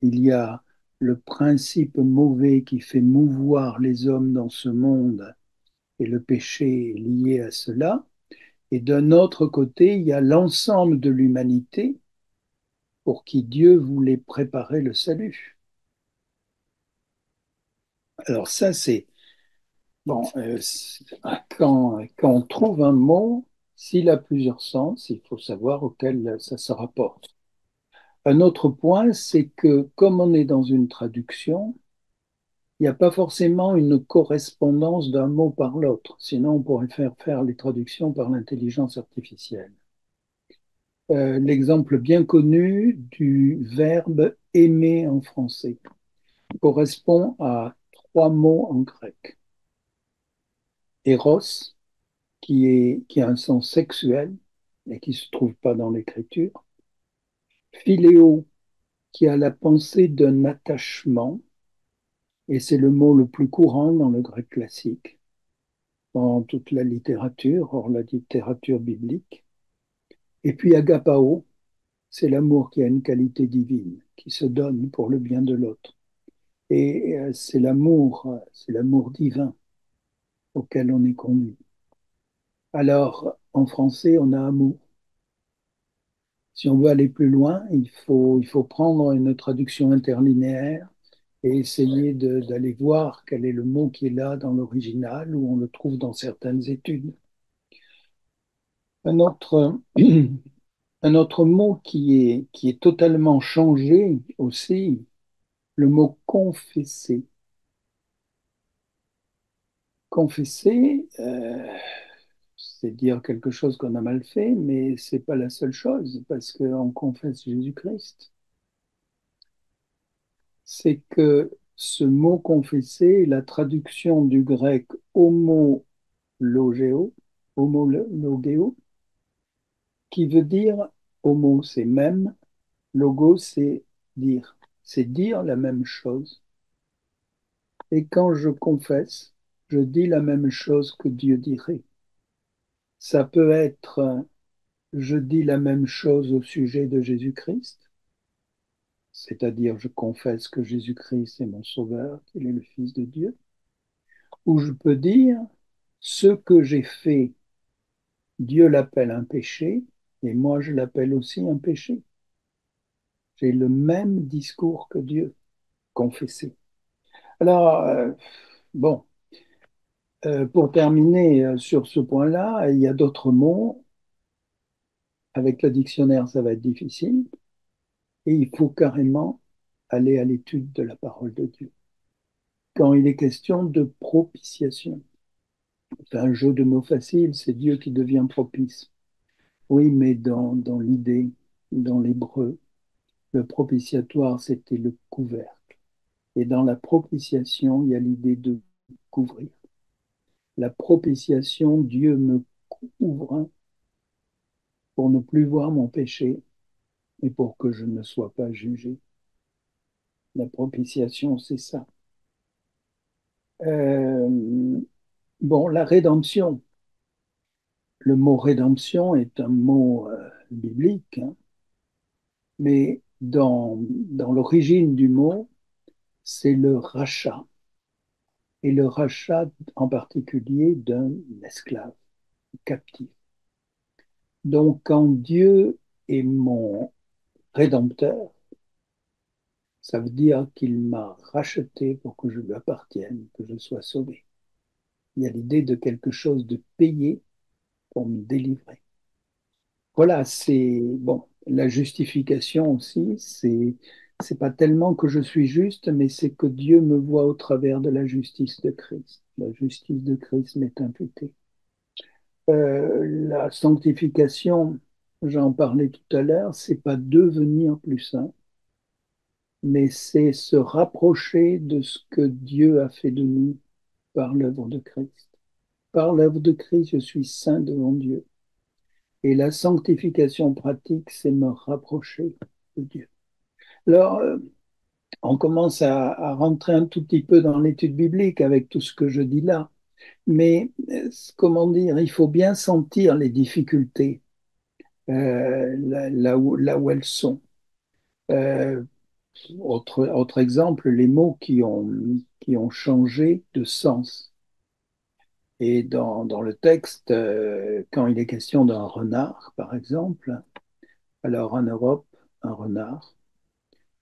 il y a le principe mauvais qui fait mouvoir les hommes dans ce monde et le péché est lié à cela, et d'un autre côté, il y a l'ensemble de l'humanité pour qui Dieu voulait préparer le salut. Alors ça, c'est bon. Quand on trouve un mot, s'il a plusieurs sens, il faut savoir auquel ça se rapporte. Un autre point, c'est que comme on est dans une traduction, il n'y a pas forcément une correspondance d'un mot par l'autre. Sinon, on pourrait faire les traductions par l'intelligence artificielle. L'exemple bien connu du verbe aimer en français correspond à trois mots en grec. Eros, qui a un sens sexuel et qui ne se trouve pas dans l'écriture. Philéo, qui a la pensée d'un attachement, et c'est le mot le plus courant dans le grec classique, dans toute la littérature, hors la littérature biblique. Et puis agapao, c'est l'amour qui a une qualité divine, qui se donne pour le bien de l'autre. Et c'est l'amour divin auquel on est conduit. Alors, en français, on a amour. Si on veut aller plus loin, il faut prendre une traduction interlinéaire et essayer d'aller voir quel est le mot qui est là dans l'original ou on le trouve dans certaines études. Un autre, un autre mot qui est totalement changé aussi, le mot confesser. Confesser, c'est dire quelque chose qu'on a mal fait, mais c'est pas la seule chose, parce qu'on confesse Jésus-Christ. C'est que ce mot confesser est la traduction du grec homologeo, homologeo, qui veut dire homo, c'est même, logo, c'est dire. C'est dire la même chose. Et quand je confesse, je dis la même chose que Dieu dirait. Ça peut être, je dis la même chose au sujet de Jésus-Christ, c'est-à-dire je confesse que Jésus-Christ est mon sauveur, qu'il est le Fils de Dieu, ou je peux dire ce que j'ai fait, Dieu l'appelle un péché, et moi je l'appelle aussi un péché. J'ai le même discours que Dieu, confessé. Alors, bon, pour terminer sur ce point-là, il y a d'autres mots. Avec le dictionnaire, ça va être difficile. Et il faut carrément aller à l'étude de la parole de Dieu. Quand il est question de propitiation, c'est un jeu de mots facile, c'est Dieu qui devient propice. Oui, mais dans l'idée, dans l'hébreu, le propitiatoire, c'était le couvercle. Et dans la propitiation, il y a l'idée de couvrir. La propitiation, Dieu me couvre pour ne plus voir mon péché et pour que je ne sois pas jugé. La propitiation, c'est ça. Euh, bon, la rédemption. Le mot rédemption est un mot biblique, hein, mais dans l'origine du mot, c'est le rachat. Et le rachat en particulier d'un esclave captif. Donc, quand Dieu est mon rédempteur, ça veut dire qu'il m'a racheté pour que je lui appartienne, que je sois sauvé. Il y a l'idée de quelque chose de payé pour me délivrer. Voilà, c'est bon. La justification aussi, c'est pas tellement que je suis juste, mais c'est que Dieu me voit au travers de la justice de Christ. La justice de Christ m'est imputée. La sanctification, j'en parlais tout à l'heure, c'est pas devenir plus saint, mais c'est se rapprocher de ce que Dieu a fait de nous par l'œuvre de Christ. Par l'œuvre de Christ, je suis saint devant Dieu. Et la sanctification pratique, c'est me rapprocher de Dieu. Alors, on commence à rentrer un tout petit peu dans l'étude biblique avec tout ce que je dis là. Mais, comment dire, il faut bien sentir les difficultés là où elles sont. Euh, autre exemple, les mots qui ont changé de sens. Et dans le texte, quand il est question d'un renard, par exemple, alors en Europe, un renard,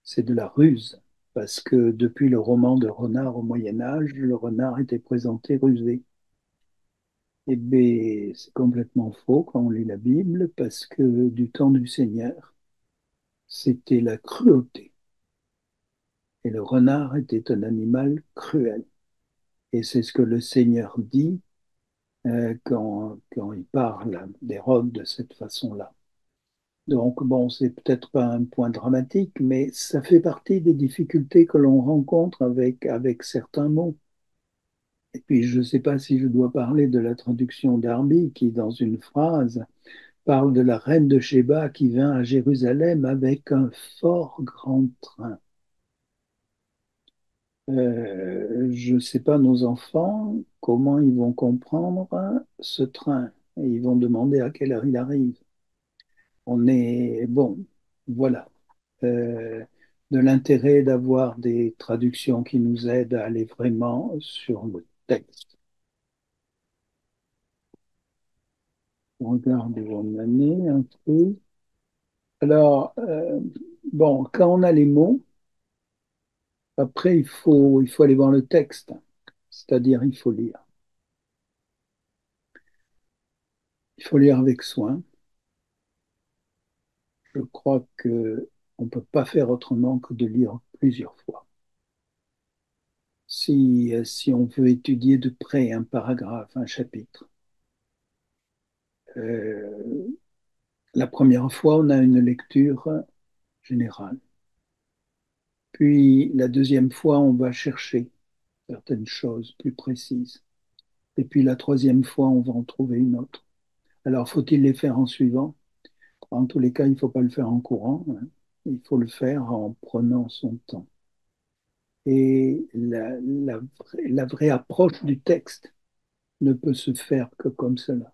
c'est de la ruse. Parce que depuis le roman de Renard au Moyen Âge, le renard était présenté rusé. Eh bien, c'est complètement faux quand on lit la Bible, parce que du temps du Seigneur, c'était la cruauté. Et le renard était un animal cruel. Et c'est ce que le Seigneur dit quand il parle d'Hérode de cette façon-là. Donc, bon, c'est peut-être pas un point dramatique, mais ça fait partie des difficultés que l'on rencontre avec certains mots. Et puis, je ne sais pas si je dois parler de la traduction d'Arby, qui, dans une phrase, parle de la reine de Sheba qui vint à Jérusalem avec un fort grand train. Je ne sais pas, nos enfants, comment ils vont comprendre ce train. Et ils vont demander à quelle heure il arrive. On est, bon, voilà. Euh, de l'intérêt d'avoir des traductions qui nous aident à aller vraiment sur le texte. On regarde où on en est un peu. Alors, bon, quand on a les mots, après, il faut aller voir le texte, c'est-à-dire il faut lire. Il faut lire avec soin. Je crois que on ne peut pas faire autrement que de lire plusieurs fois. Si on veut étudier de près un paragraphe, un chapitre, euh, la première fois, on a une lecture générale. Puis la deuxième fois, on va chercher certaines choses plus précises. Et puis la troisième fois, on va en trouver une autre. Alors, faut-il les faire en suivant? En tous les cas, il ne faut pas le faire en courant, hein. Il faut le faire en prenant son temps. Et la vraie approche du texte ne peut se faire que comme cela.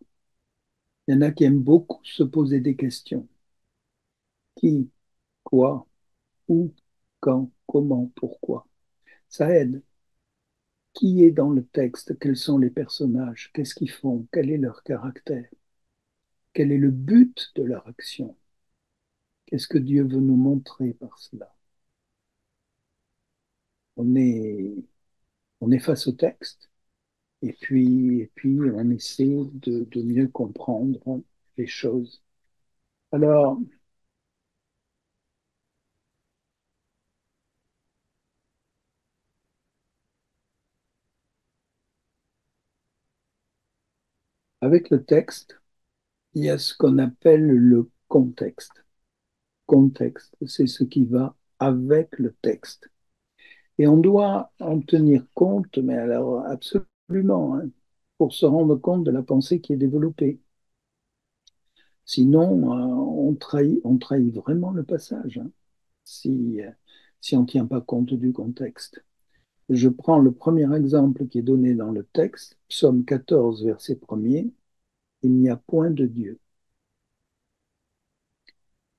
Il y en a qui aiment beaucoup se poser des questions. Qui, quoi, où, quand, comment, pourquoi. Ça aide. Qui est dans le texte? Quels sont les personnages? Qu'est-ce qu'ils font? Quel est leur caractère? Quel est le but de leur action? Qu'est-ce que Dieu veut nous montrer par cela? On est, on est face au texte et puis on essaie de mieux comprendre les choses. Alors, avec le texte, il y a ce qu'on appelle le contexte. Contexte, c'est ce qui va avec le texte. Et on doit en tenir compte, mais alors absolument, hein, pour se rendre compte de la pensée qui est développée. Sinon, on trahit vraiment le passage, hein, si on ne tient pas compte du contexte. Je prends le premier exemple qui est donné dans le texte, Psaume 14, verset 1er, il n'y a point de Dieu.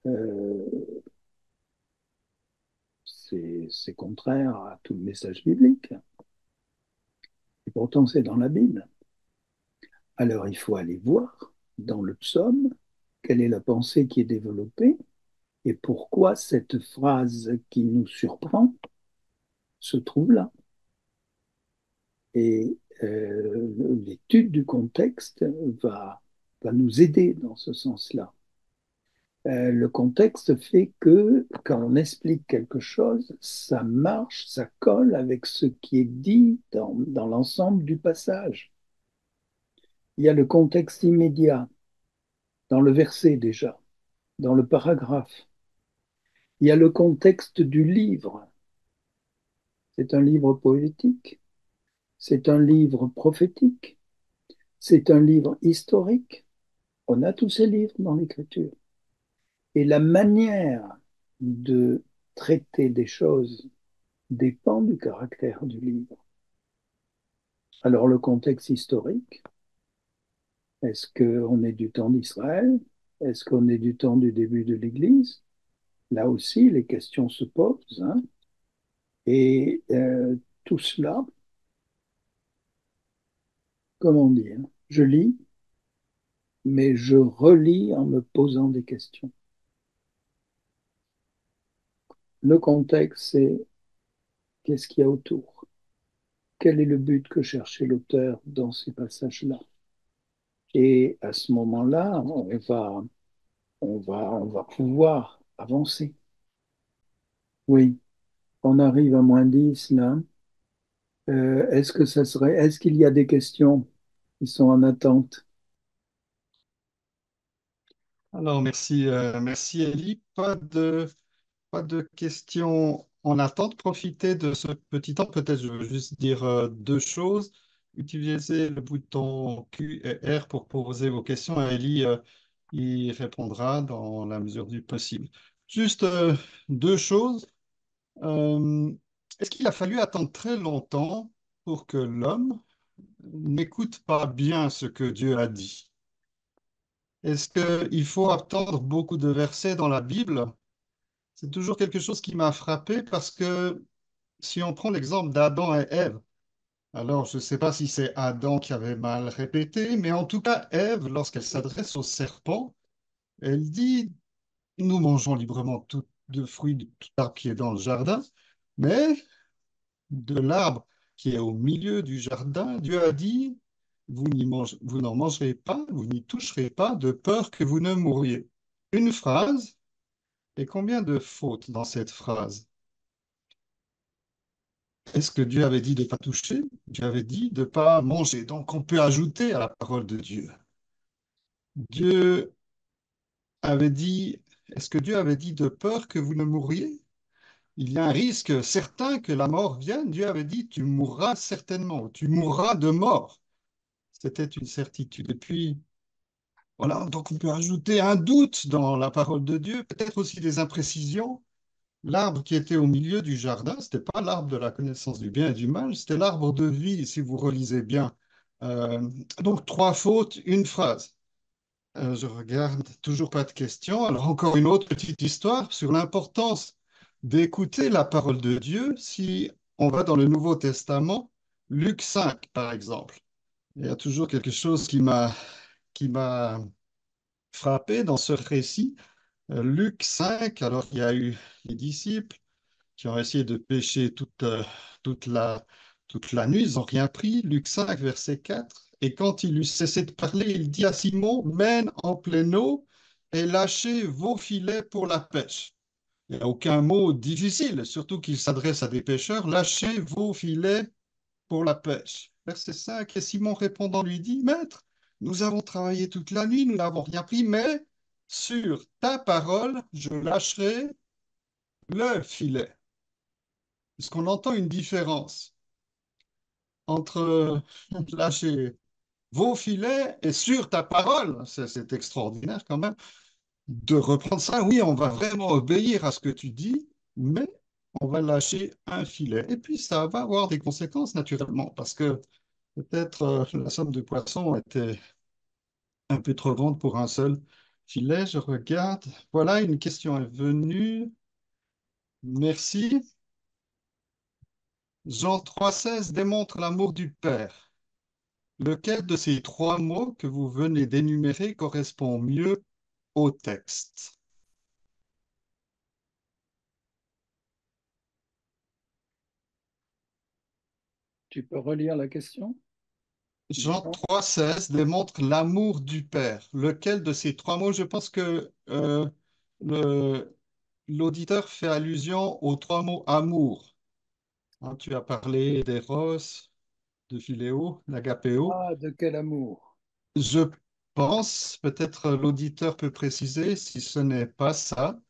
Euh, c'est contraire à tout le message biblique. Et pourtant, c'est dans la Bible. Alors, il faut aller voir dans le psaume quelle est la pensée qui est développée et pourquoi cette phrase qui nous surprend se trouve là. Et l'étude du contexte va nous aider dans ce sens-là. Le contexte fait que quand on explique quelque chose, ça marche, ça colle avec ce qui est dit dans l'ensemble du passage. Il y a le contexte immédiat dans le verset déjà, dans le paragraphe. Il y a le contexte du livre. C'est un livre poétique, c'est un livre prophétique, c'est un livre historique. On a tous ces livres dans l'Écriture. Et la manière de traiter des choses dépend du caractère du livre. Alors le contexte historique, est-ce qu'on est du temps d'Israël? Est-ce qu'on est du temps du début de l'Église? Là aussi, les questions se posent, hein. Et tout cela, comment dire, je lis, mais je relis en me posant des questions. le contexte, c'est qu'est-ce qu'il y a autour? Quel est le but que cherchait l'auteur dans ces passages-là? Et à ce moment-là, on va pouvoir avancer. Oui, on arrive à -10 là. Est-ce qu'il y a des questions qui sont en attente? Alors, merci, merci Ellie. Pas de questions en attente. Profitez de ce petit temps. Peut-être je veux juste dire deux choses. Utilisez le bouton Q et R pour poser vos questions. Et Ellie y répondra dans la mesure du possible. Juste deux choses. Euh, Est-ce qu'il a fallu attendre très longtemps pour que l'homme n'écoute pas bien ce que Dieu a dit? Est-ce qu'il faut attendre beaucoup de versets dans la Bible? C'est toujours quelque chose qui m'a frappé parce que si on prend l'exemple d'Adam et Ève, alors je ne sais pas si c'est Adam qui avait mal répété, mais en tout cas, Ève, lorsqu'elle s'adresse au serpent, elle dit, nous mangeons librement tout de fruits de tout arbre qui est dans le jardin, mais de l'arbre qui est au milieu du jardin, Dieu a dit, vous n'en mangerez pas, vous n'y toucherez pas, de peur que vous ne mouriez. Une phrase, et combien de fautes dans cette phrase? Est-ce que Dieu avait dit de ne pas toucher? Dieu avait dit de ne pas manger. Donc on peut ajouter à la parole de Dieu. Dieu avait dit, est-ce que Dieu avait dit de peur que vous ne mourriez? Il y a un risque certain que la mort vienne. Dieu avait dit, tu mourras certainement, tu mourras de mort. C'était une certitude. Et puis, voilà, donc on peut ajouter un doute dans la parole de Dieu, peut-être aussi des imprécisions. L'arbre qui était au milieu du jardin, ce n'était pas l'arbre de la connaissance du bien et du mal, c'était l'arbre de vie, si vous relisez bien. Euh, donc, trois fautes, une phrase. Je regarde, toujours pas de questions. Alors, encore une autre petite histoire sur l'importance d'écouter la parole de Dieu si on va dans le Nouveau Testament, Luc 5, par exemple. Il y a toujours quelque chose qui m'a frappé dans ce récit. Luc 5, alors il y a eu les disciples qui ont essayé de pêcher toute toute la nuit, ils n'ont rien pris. Luc 5, verset 4. Et quand il eut cessé de parler, il dit à Simon, mène en pleine eau et lâchez vos filets pour la pêche. Il n'y a aucun mot difficile, surtout qu'il s'adresse à des pêcheurs. Lâchez vos filets pour la pêche. Verset 5. Et Simon répondant lui dit, Maître, nous avons travaillé toute la nuit, nous n'avons rien pris, mais sur ta parole, je lâcherai le filet. Puisqu'on entend une différence entre lâcher vos filets et sur ta parole. C'est extraordinaire quand même de reprendre ça. Oui, on va vraiment obéir à ce que tu dis, mais on va lâcher un filet. Et puis ça va avoir des conséquences naturellement, parce que peut-être la somme de poissons était un peu trop grande pour un seul filet. Je regarde. Voilà, une question est venue. Merci. Jean 3,16 démontre l'amour du Père. Lequel de ces trois mots que vous venez d'énumérer correspond mieux au texte? Tu peux relire la question? Jean Jean? 3,16 démontre l'amour du Père. Lequel de ces trois mots? Je pense que le- l'auditeur fait allusion aux trois mots amour. Hein, tu as parlé d'Eros, de Philéo, d'Agapéo. Ah, de quel amour? Je pense, peut-être l'auditeur peut préciser si ce n'est pas ça.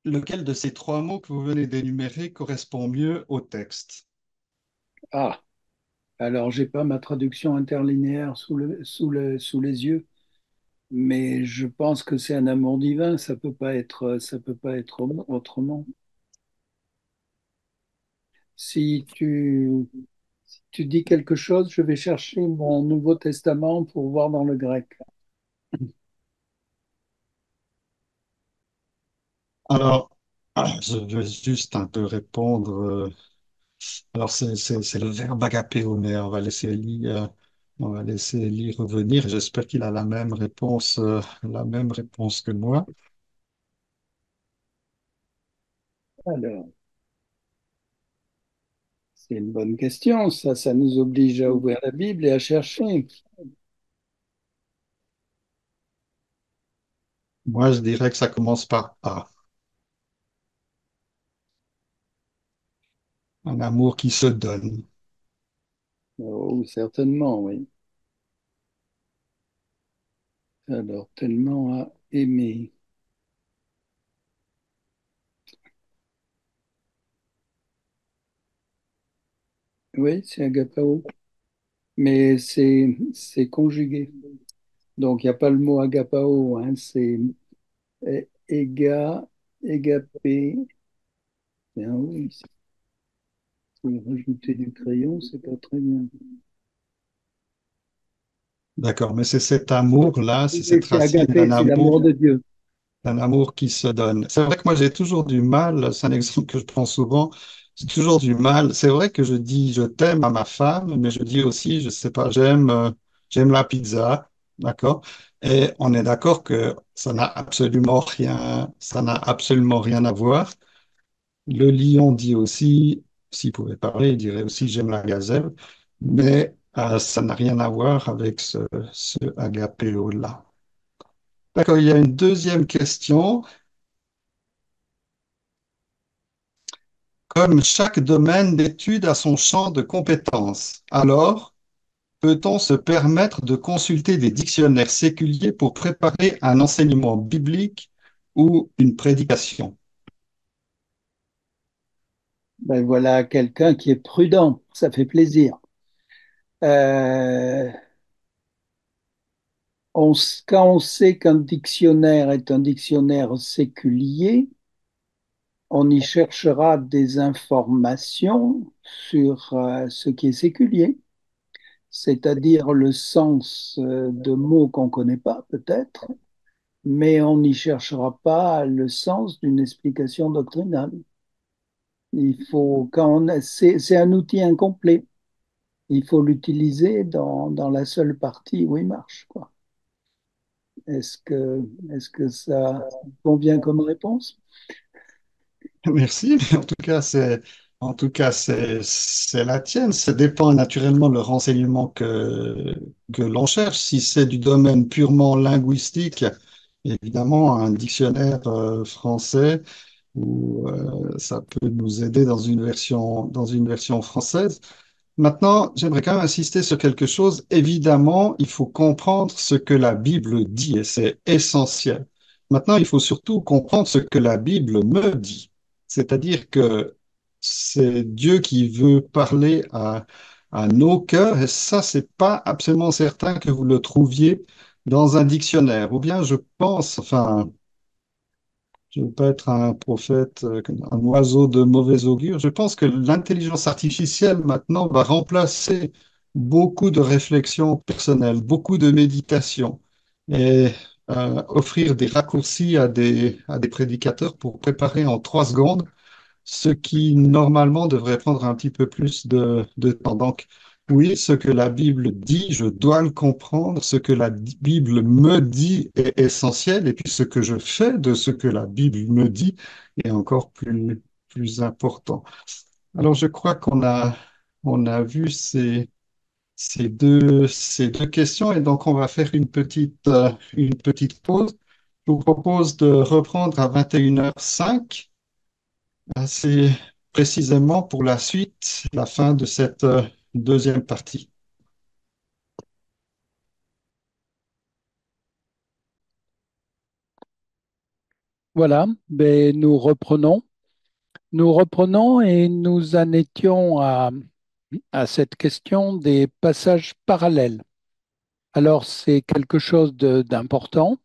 Lequel de ces trois mots que vous venez d'énumérer correspond mieux au texte? Ah, alors j'ai pas ma traduction interlinéaire sous les yeux, mais je pense que c'est un amour divin, ça peut pas être autrement. Si tu dis quelque chose, je vais chercher mon Nouveau Testament pour voir dans le grec. Alors, je vais juste un peu répondre. Alors, c'est le verbe agapéo, mais on va laisser Ellie revenir. J'espère qu'il a la même réponse que moi. Alors, c'est une bonne question. Ça nous oblige à ouvrir la Bible et à chercher. Moi, je dirais que ça commence par A. Un amour qui se donne. Oh, certainement, oui. Alors, tellement à aimer. Oui, c'est agapao, mais c'est conjugué. Donc, il n'y a pas le mot agapao, hein, c'est ega, égapé. Ah oui, si rajouter du crayon, c'est pas très bien. D'accord, mais c'est cet amour-là, c'est Oui, cette c'est racine agapé, c'est l'amour de Dieu. d'un amour qui se donne. C'est vrai que moi, j'ai toujours du mal, c'est un exemple que je prends souvent, j'ai toujours du mal. C'est vrai que je dis je t'aime à ma femme, mais je dis aussi, je sais pas, j'aime la pizza, d'accord? Et on est d'accord que ça n'a absolument rien à voir. Le lion dit aussi, s'il pouvait parler, il dirait aussi j'aime la gazelle, mais ça n'a rien à voir avec ce agapéo-là. D'accord, il y a une deuxième question. Comme chaque domaine d'étude a son champ de compétences, alors peut-on se permettre de consulter des dictionnaires séculiers pour préparer un enseignement biblique ou une prédication? Ben voilà quelqu'un qui est prudent, ça fait plaisir. Euh, quand on sait qu'un dictionnaire est un dictionnaire séculier, on y cherchera des informations sur ce qui est séculier, c'est-à-dire le sens de mots qu'on ne connaît pas peut-être, mais on n'y cherchera pas le sens d'une explication doctrinale. Il faut, c'est un outil incomplet. Il faut l'utiliser dans la seule partie où il marche, quoi. Est-ce que ça convient comme réponse? Merci, mais en tout cas, c'est la tienne. Ça dépend naturellement le renseignement que l'on cherche. Si c'est du domaine purement linguistique, évidemment, un dictionnaire français ou ça peut nous aider dans une version française. Maintenant, j'aimerais quand même insister sur quelque chose. Évidemment, il faut comprendre ce que la Bible dit et c'est essentiel. Maintenant, il faut surtout comprendre ce que la Bible me dit. C'est-à-dire que c'est Dieu qui veut parler à nos cœurs et ça, c'est pas absolument certain que vous le trouviez dans un dictionnaire. Ou bien je pense, enfin, je ne veux pas être un prophète, un oiseau de mauvais augure. Je pense que l'intelligence artificielle maintenant va remplacer beaucoup de réflexions personnelles, beaucoup de méditation et offrir des raccourcis à des prédicateurs pour préparer en 3 secondes ce qui normalement devrait prendre un petit peu plus de temps. Donc, oui, ce que la Bible dit, je dois le comprendre. Ce que la Bible me dit est essentiel. Et puis, ce que je fais de ce que la Bible me dit est encore plus important. Alors, je crois on a vu ces deux questions. Et donc, on va faire une petite pause. Je vous propose de reprendre à 21h05. C'est précisément pour la suite, la fin de cette deuxième partie. Voilà, ben, nous reprenons. Nous reprenons et nous en étions à cette question des passages parallèles. Alors, c'est quelque chose d'important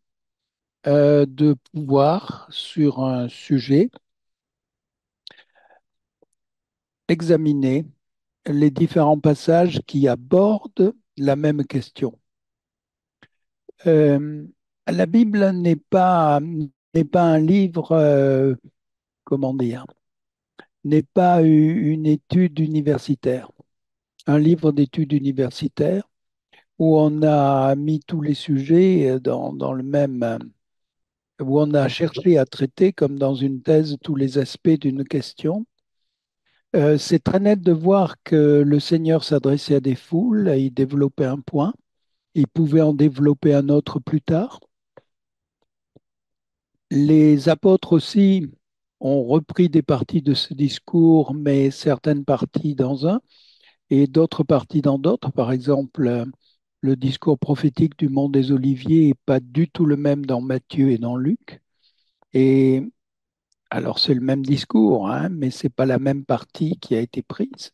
de pouvoir, sur un sujet, examiner les différents passages qui abordent la même question. Euh, la Bible n'est pas un livre, comment dire, n'est pas une étude universitaire, un livre d'études universitaires où on a mis tous les sujets dans le même. où on a cherché à traiter, comme dans une thèse, tous les aspects d'une question. C'est très net de voir que le Seigneur s'adressait à des foules, et il développait un point, il pouvait en développer un autre plus tard. Les apôtres aussi ont repris des parties de ce discours, mais certaines parties dans un et d'autres parties dans d'autres. Par exemple, le discours prophétique du mont des Oliviers n'est pas du tout le même dans Matthieu et dans Luc. Et alors, c'est le même discours, hein, mais ce n'est pas la même partie qui a été prise.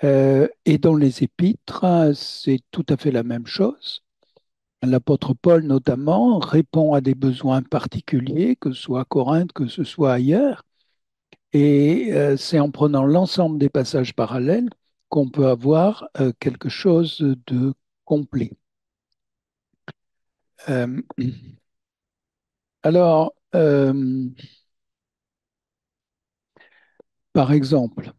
Et dans les épîtres, c'est tout à fait la même chose. L'apôtre Paul, notamment, répond à des besoins particuliers, que ce soit à Corinthe, que ce soit ailleurs. Et c'est en prenant l'ensemble des passages parallèles qu'on peut avoir quelque chose de complet. Euh, alors, par exemple,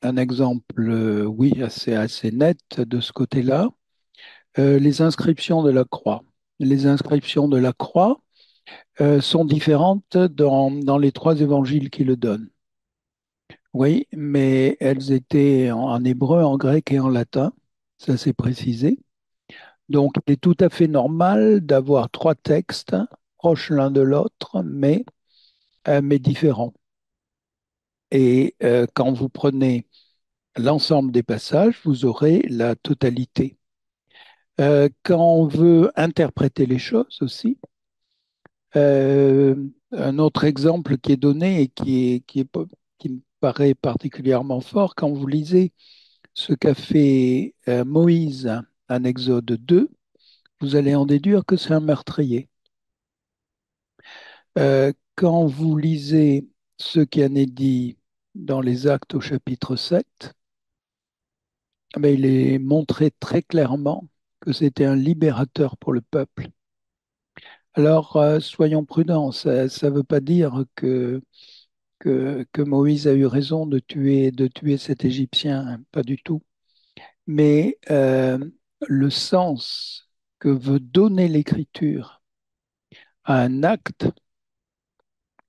un exemple, oui, assez net de ce côté-là, les inscriptions de la croix. Les inscriptions de la croix sont différentes dans les trois évangiles qui le donnent. Oui, mais elles étaient en hébreu, en grec et en latin, ça c'est précisé. Donc, il est tout à fait normal d'avoir trois textes proches l'un de l'autre, mais différents. Et quand vous prenez l'ensemble des passages, vous aurez la totalité. Quand on veut interpréter les choses aussi, euh, un autre exemple qui est donné et qui me paraît particulièrement fort, quand vous lisez ce qu'a fait Moïse en Exode 2, vous allez en déduire que c'est un meurtrier. Quand vous lisez ce qui en est dit dans les Actes au chapitre 7, ben, il est montré très clairement que c'était un libérateur pour le peuple. Alors, soyons prudents, ça ne veut pas dire que Moïse a eu raison de tuer cet Égyptien, hein, pas du tout. Mais le sens que veut donner l'Écriture à un acte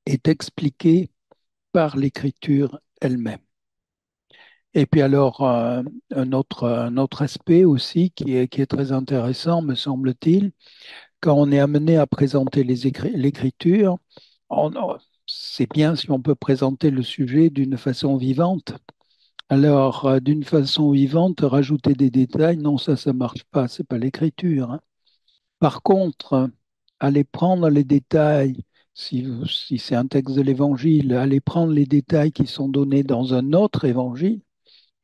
est expliqué par l'Écriture elle-même. Et puis alors, un autre aspect aussi qui est très intéressant, me semble-t-il, quand on est amené à présenter l'Écriture, c'est bien si on peut présenter le sujet d'une façon vivante. Alors, d'une façon vivante, rajouter des détails, non, ça marche pas, c'est pas l'Écriture, hein. Par contre, aller prendre les détails, si c'est un texte de l'Évangile, aller prendre les détails qui sont donnés dans un autre Évangile,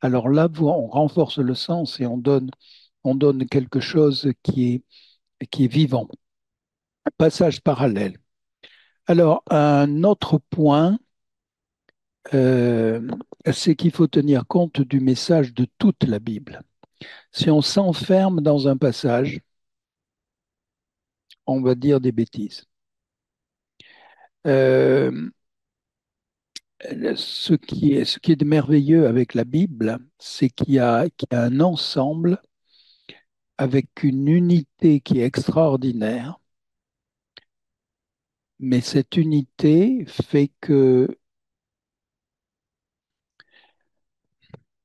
alors là, on renforce le sens et on donne quelque chose qui est vivant. Passage parallèle. Alors, un autre point, euh, c'est qu'il faut tenir compte du message de toute la Bible. Si on s'enferme dans un passage, on va dire des bêtises. Euh, ce qui est de merveilleux avec la Bible, c'est qu'il y a un ensemble avec une unité qui est extraordinaire, mais cette unité fait que,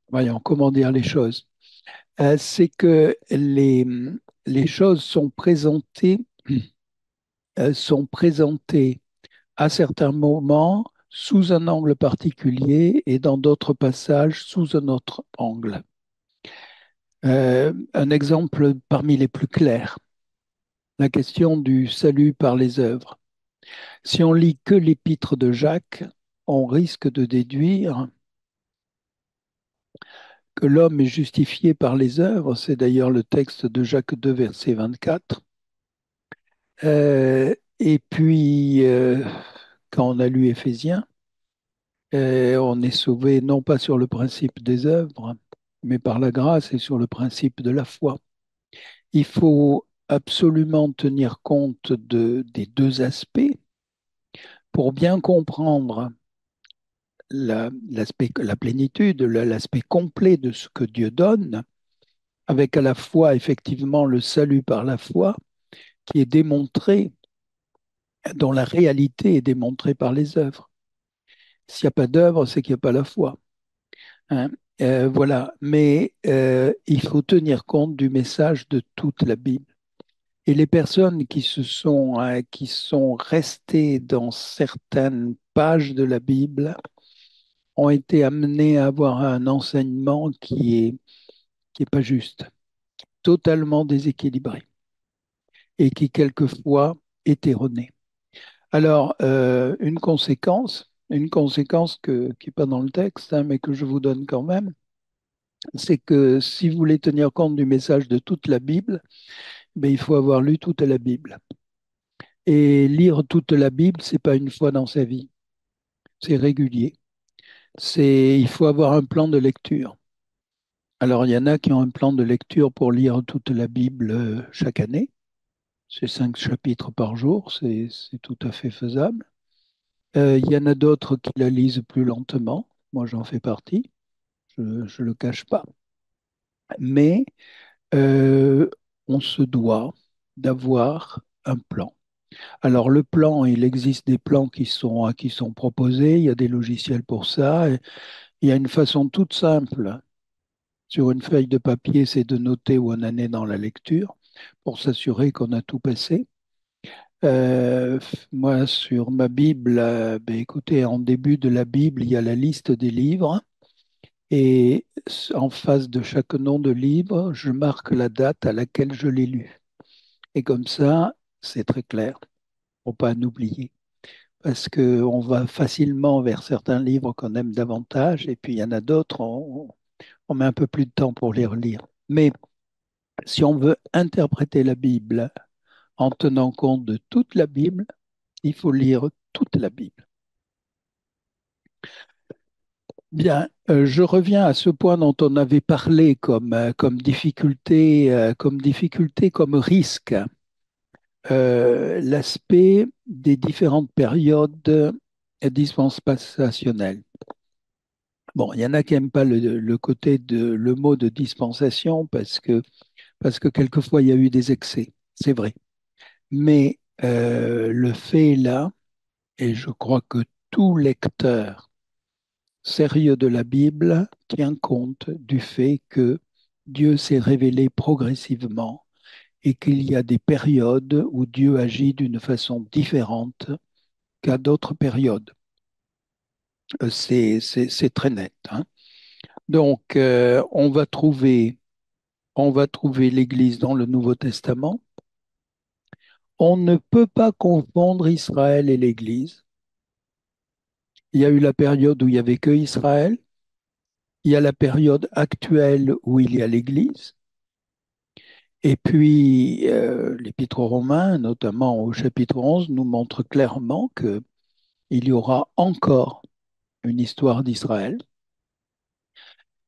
voyons, comment dire les choses, c'est que les choses sont présentées à certains moments sous un angle particulier et dans d'autres passages sous un autre angle. Un exemple parmi les plus clairs, la question du salut par les œuvres. Si on lit que l'épître de Jacques, on risque de déduire que l'homme est justifié par les œuvres. C'est d'ailleurs le texte de Jacques 2, verset 24. Et puis, quand on a lu Éphésiens, on est sauvé non pas sur le principe des œuvres, mais par la grâce et sur le principe de la foi. Il faut absolument tenir compte des deux aspects pour bien comprendre la plénitude, l'aspect complet de ce que Dieu donne, avec à la fois effectivement le salut par la foi, qui est démontré dont la réalité est démontrée par les œuvres. S'il n'y a pas d'œuvre, c'est qu'il n'y a pas la foi. Hein. Voilà. Mais il faut tenir compte du message de toute la Bible. Et les personnes qui sont restées dans certaines pages de la Bible ont été amenées à avoir un enseignement qui est pas juste, totalement déséquilibré et qui quelquefois est erroné. Alors, une conséquence qui n'est pas dans le texte, hein, mais que je vous donne quand même, c'est que si vous voulez tenir compte du message de toute la Bible, ben, il faut avoir lu toute la Bible. Et lire toute la Bible, c'est pas une fois dans sa vie, c'est régulier. Il faut avoir un plan de lecture. Alors, il y en a qui ont un plan de lecture pour lire toute la Bible chaque année. C'est 5 chapitres par jour, c'est tout à fait faisable. Il y en a d'autres qui la lisent plus lentement. Moi, j'en fais partie. Je ne le cache pas. Mais euh, on se doit d'avoir un plan. Alors, le plan, il existe des plans qui sont proposés. Il y a des logiciels pour ça. Et il y a une façon toute simple sur une feuille de papier, c'est de noter où on en est dans la lecture pour s'assurer qu'on a tout passé. Euh, Moi, sur ma Bible, ben, écoutez, en début de la Bible, il y a la liste des livres et en face de chaque nom de livre, je marque la date à laquelle je l'ai lu. Et comme ça, c'est très clair, pour pas en oublier. Parce qu'on va facilement vers certains livres qu'on aime davantage et puis il y en a d'autres, on met un peu plus de temps pour les relire. Mais si on veut interpréter la Bible en tenant compte de toute la Bible, il faut lire toute la Bible. Bien, je reviens à ce point dont on avait parlé comme difficulté, comme risque, l'aspect des différentes périodes dispensationnelles. Bon, il y en a qui n'aiment pas le côté le mot de dispensation parce que quelquefois il y a eu des excès, c'est vrai. Mais le fait est là, et je crois que tout lecteur sérieux de la Bible tient compte du fait que Dieu s'est révélé progressivement et qu'il y a des périodes où Dieu agit d'une façon différente qu'à d'autres périodes. C'est très net. Hein. Donc, on va trouver l'Église dans le Nouveau Testament. On ne peut pas confondre Israël et l'Église. Il y a eu la période où il n'y avait que Israël. Il y a la période actuelle où il y a l'Église. Et puis, l'Épître aux Romains, notamment au chapitre 11, nous montre clairement qu'il y aura encore une histoire d'Israël.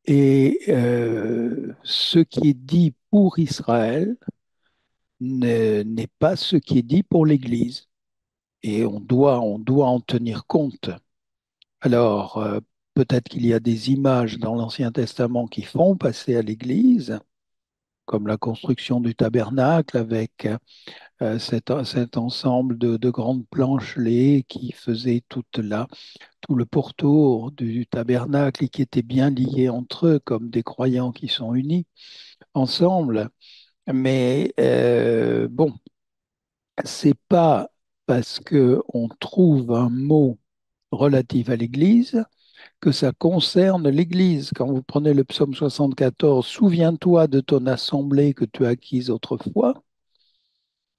Et ce qui est dit pour Israël n'est pas ce qui est dit pour l'Église. Et on doit en tenir compte. Alors, peut-être qu'il y a des images dans l'Ancien Testament qui font passer à l'Église, comme la construction du tabernacle avec cet ensemble de grandes planches laies qui faisaient tout le pourtour du tabernacle et qui étaient bien liés entre eux comme des croyants qui sont unis ensemble. Mais bon, c'est pas parce que on trouve un mot relatif à l'Église que ça concerne l'Église. Quand vous prenez le psaume 74, souviens-toi de ton assemblée que tu as acquise autrefois.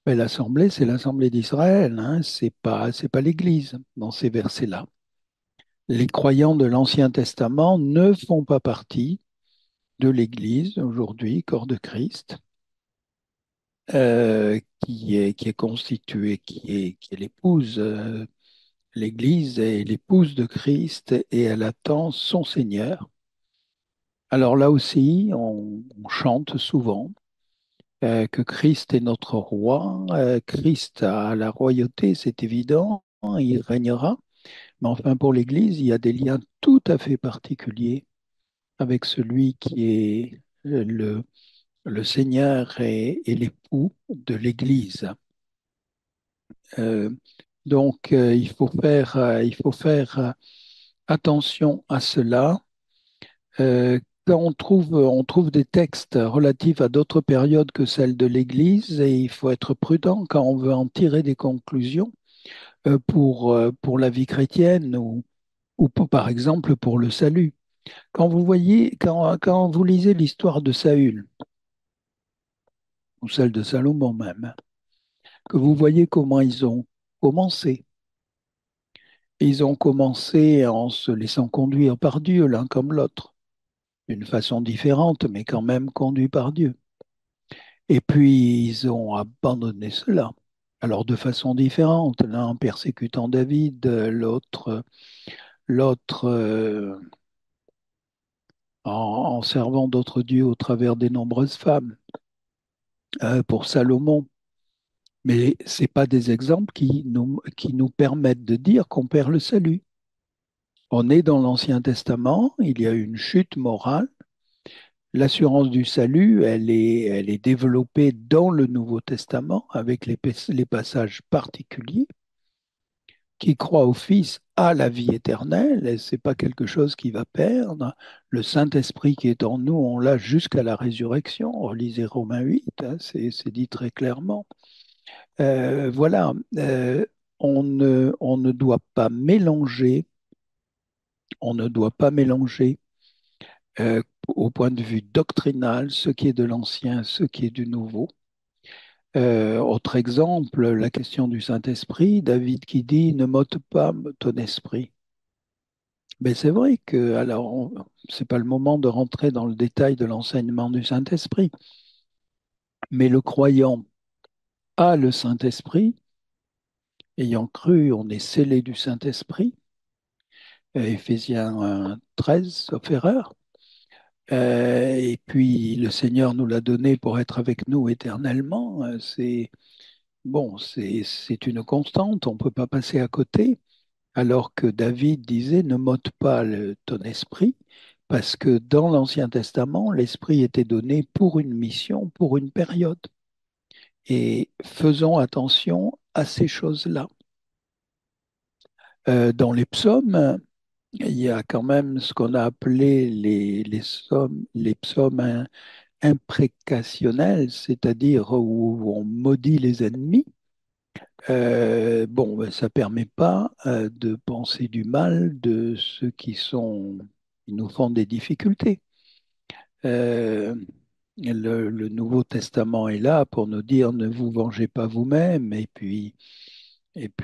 Mais l'assemblée, c'est l'assemblée d'Israël, hein, c'est pas l'Église dans ces versets-là. Les croyants de l'Ancien Testament ne font pas partie de l'Église aujourd'hui, corps de Christ, qui est constituée, qui est l'épouse. L'Église est l'épouse de Christ et elle attend son Seigneur. Alors là aussi, on chante souvent que Christ est notre roi. Christ a la royauté, c'est évident, il régnera. Mais enfin, pour l'Église, il y a des liens tout à fait particuliers avec celui qui est le Seigneur et l'époux de l'Église. Euh, Donc, il faut faire attention à cela. Quand on trouve des textes relatifs à d'autres périodes que celles de l'Église, et il faut être prudent quand on veut en tirer des conclusions pour la vie chrétienne par exemple pour le salut. Quand vous lisez l'histoire de Saül, ou celle de Salomon même, que vous voyez comment ils ont commencé. Ils ont commencé en se laissant conduire par Dieu, l'un comme l'autre, d'une façon différente, mais quand même conduits par Dieu. Et puis, ils ont abandonné cela. Alors, de façon différente, l'un en persécutant David, l'autre en servant d'autres dieux au travers des nombreuses femmes. Pour Salomon, mais ce n'est pas des exemples qui nous permettent de dire qu'on perd le salut. On est dans l'Ancien Testament, il y a une chute morale. L'assurance du salut, elle est développée dans le Nouveau Testament avec les passages particuliers. Qui croit au Fils a la vie éternelle, et ce n'est pas quelque chose qui va perdre. Le Saint-Esprit qui est en nous, on l'a jusqu'à la résurrection. Relisez Romains 8, hein, c'est dit très clairement. Voilà, on ne doit pas mélanger, on ne doit pas mélanger au point de vue doctrinal ce qui est de l'ancien, ce qui est du nouveau. Autre exemple, la question du Saint-Esprit, David qui dit ne m'ôte pas ton esprit. Mais c'est vrai que, alors, c'est pas le moment de rentrer dans le détail de l'enseignement du Saint-Esprit, mais le croyant a le Saint-Esprit, ayant cru, on est scellé du Saint-Esprit. Éphésiens 13, sauf erreur. Et puis le Seigneur nous l'a donné pour être avec nous éternellement. C'est bon, c'est une constante, on ne peut pas passer à côté. Alors que David disait, ne m'ôte pas ton esprit, parce que dans l'Ancien Testament, l'esprit était donné pour une mission, pour une période. Et faisons attention à ces choses-là. Dans les psaumes, il y a quand même ce qu'on a appelé les psaumes imprécationnels, c'est-à-dire où on maudit les ennemis. Bon, ben, ça ne permet pas de penser du mal de ceux qui nous font des difficultés. Euh, le Nouveau Testament est là pour nous dire ne vous vengez pas vous-même, et puis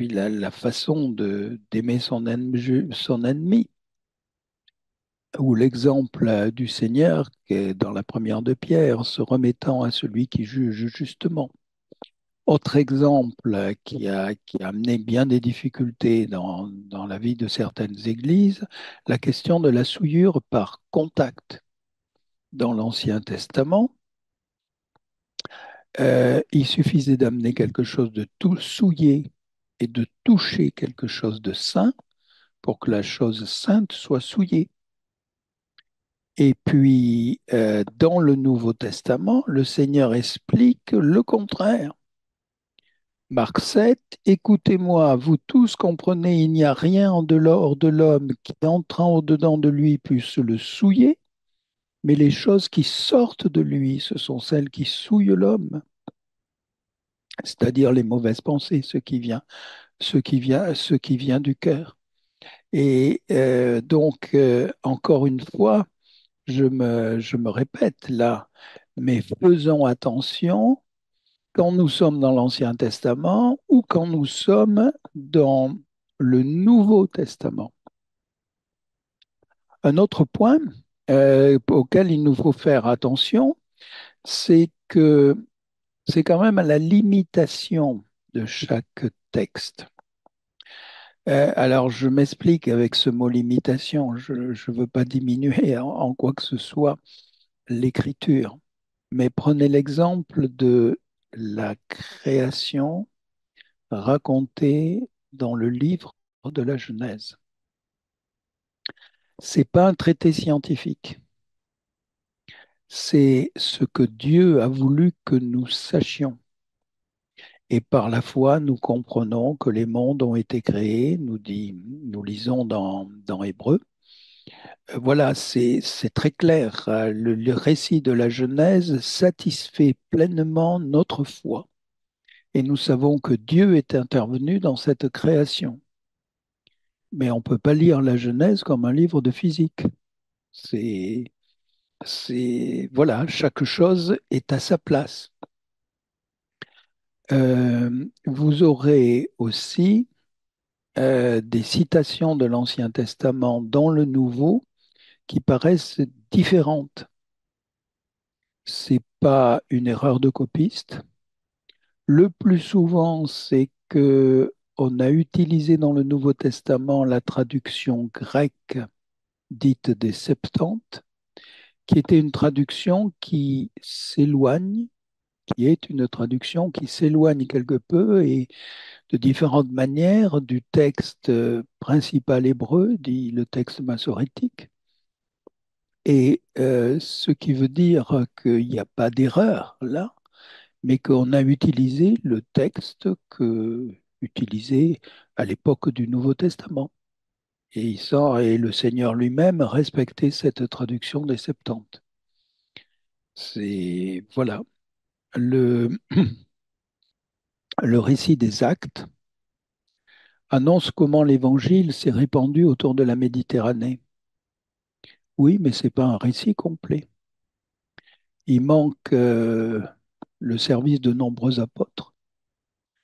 la façon d'aimer son ennemi, ou l'exemple du Seigneur qui est dans la première de Pierre, se remettant à celui qui juge justement. Autre exemple qui a amené bien des difficultés dans la vie de certaines églises, la question de la souillure par contact. Dans l'Ancien Testament, il suffisait d'amener quelque chose de tout souillé et de toucher quelque chose de saint pour que la chose sainte soit souillée. Et puis, dans le Nouveau Testament, le Seigneur explique le contraire. Marc 7, écoutez-moi, vous tous comprenez, il n'y a rien en dehors de l'homme qui, entrant au-dedans de lui, puisse le souiller, mais les choses qui sortent de lui, ce sont celles qui souillent l'homme, c'est-à-dire les mauvaises pensées, ce qui vient du cœur. Et donc, encore une fois, je me répète là, mais faisons attention quand nous sommes dans l'Ancien Testament ou quand nous sommes dans le Nouveau Testament. Un autre point auquel il nous faut faire attention, c'est que c'est quand même à la limitation de chaque texte. Alors, je m'explique avec ce mot limitation. Je ne veux pas diminuer en quoi que ce soit l'écriture, mais prenez l'exemple de la création racontée dans le livre de la Genèse. C'est pas un traité scientifique. C'est ce que Dieu a voulu que nous sachions. Et par la foi, nous comprenons que les mondes ont été créés, nous lisons dans Hébreu. Voilà, c'est très clair. Le récit de la Genèse satisfait pleinement notre foi. Et nous savons que Dieu est intervenu dans cette création. Mais on ne peut pas lire la Genèse comme un livre de physique. C'est, voilà, chaque chose est à sa place. Vous aurez aussi des citations de l'Ancien Testament dans le Nouveau qui paraissent différentes. C'est pas une erreur de copiste. Le plus souvent, c'est que on a utilisé dans le Nouveau Testament la traduction grecque dite des Septante, qui était une traduction qui s'éloigne, qui est une traduction qui s'éloigne quelque peu et de différentes manières du texte principal hébreu, dit le texte massorétique. Et ce qui veut dire qu'il n'y a pas d'erreur là, mais qu'on a utilisé le texte utilisé à l'époque du Nouveau Testament. Et le Seigneur lui-même respectait cette traduction des Septante. C'est voilà le, le récit des Actes annonce comment l'Évangile s'est répandu autour de la Méditerranée. Oui, mais c'est pas un récit complet. Il manque le service de nombreux apôtres,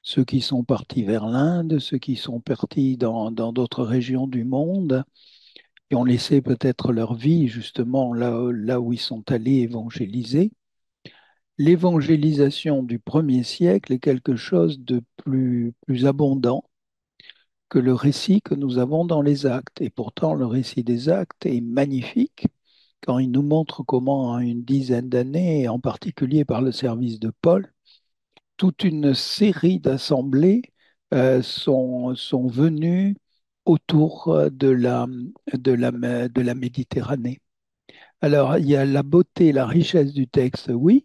ceux qui sont partis vers l'Inde, ceux qui sont partis dans d'autres régions du monde et ont laissé peut-être leur vie justement là où ils sont allés évangéliser. L'évangélisation du premier siècle est quelque chose de plus abondant que le récit que nous avons dans les actes. Et pourtant, le récit des actes est magnifique quand il nous montre comment, en une dizaine d'années, et en particulier par le service de Paul, toute une série d'assemblées sont venues autour de la Méditerranée. Alors, il y a la beauté, la richesse du texte, oui,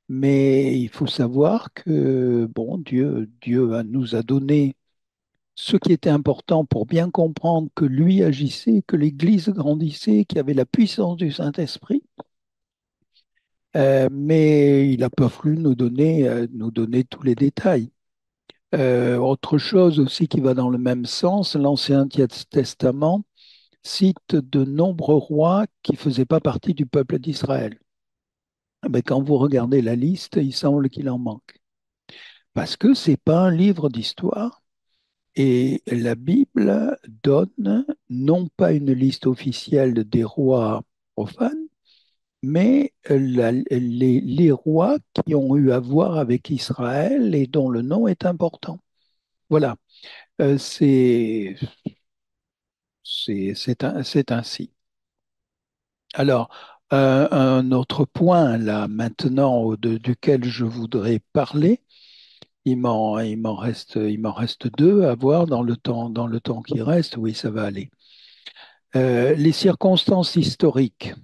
mais il faut savoir que bon, Dieu nous a donné ce qui était important pour bien comprendre que lui agissait, que l'Église grandissait, qu'il y avait la puissance du Saint-Esprit, mais il n'a pas voulu nous donner tous les détails. Autre chose aussi qui va dans le même sens, l'Ancien Testament cite de nombreux rois qui ne faisaient pas partie du peuple d'Israël. Mais quand vous regardez la liste, il semble qu'il en manque. Parce que ce n'est pas un livre d'histoire, et la Bible donne non pas une liste officielle des rois profanes, mais les rois qui ont eu à voir avec Israël et dont le nom est important. Voilà. C'est c'est ainsi. Alors, un autre point là maintenant duquel je voudrais parler, il m'en reste deux à voir dans le temps qui reste. Oui, ça va aller. Les circonstances historiques.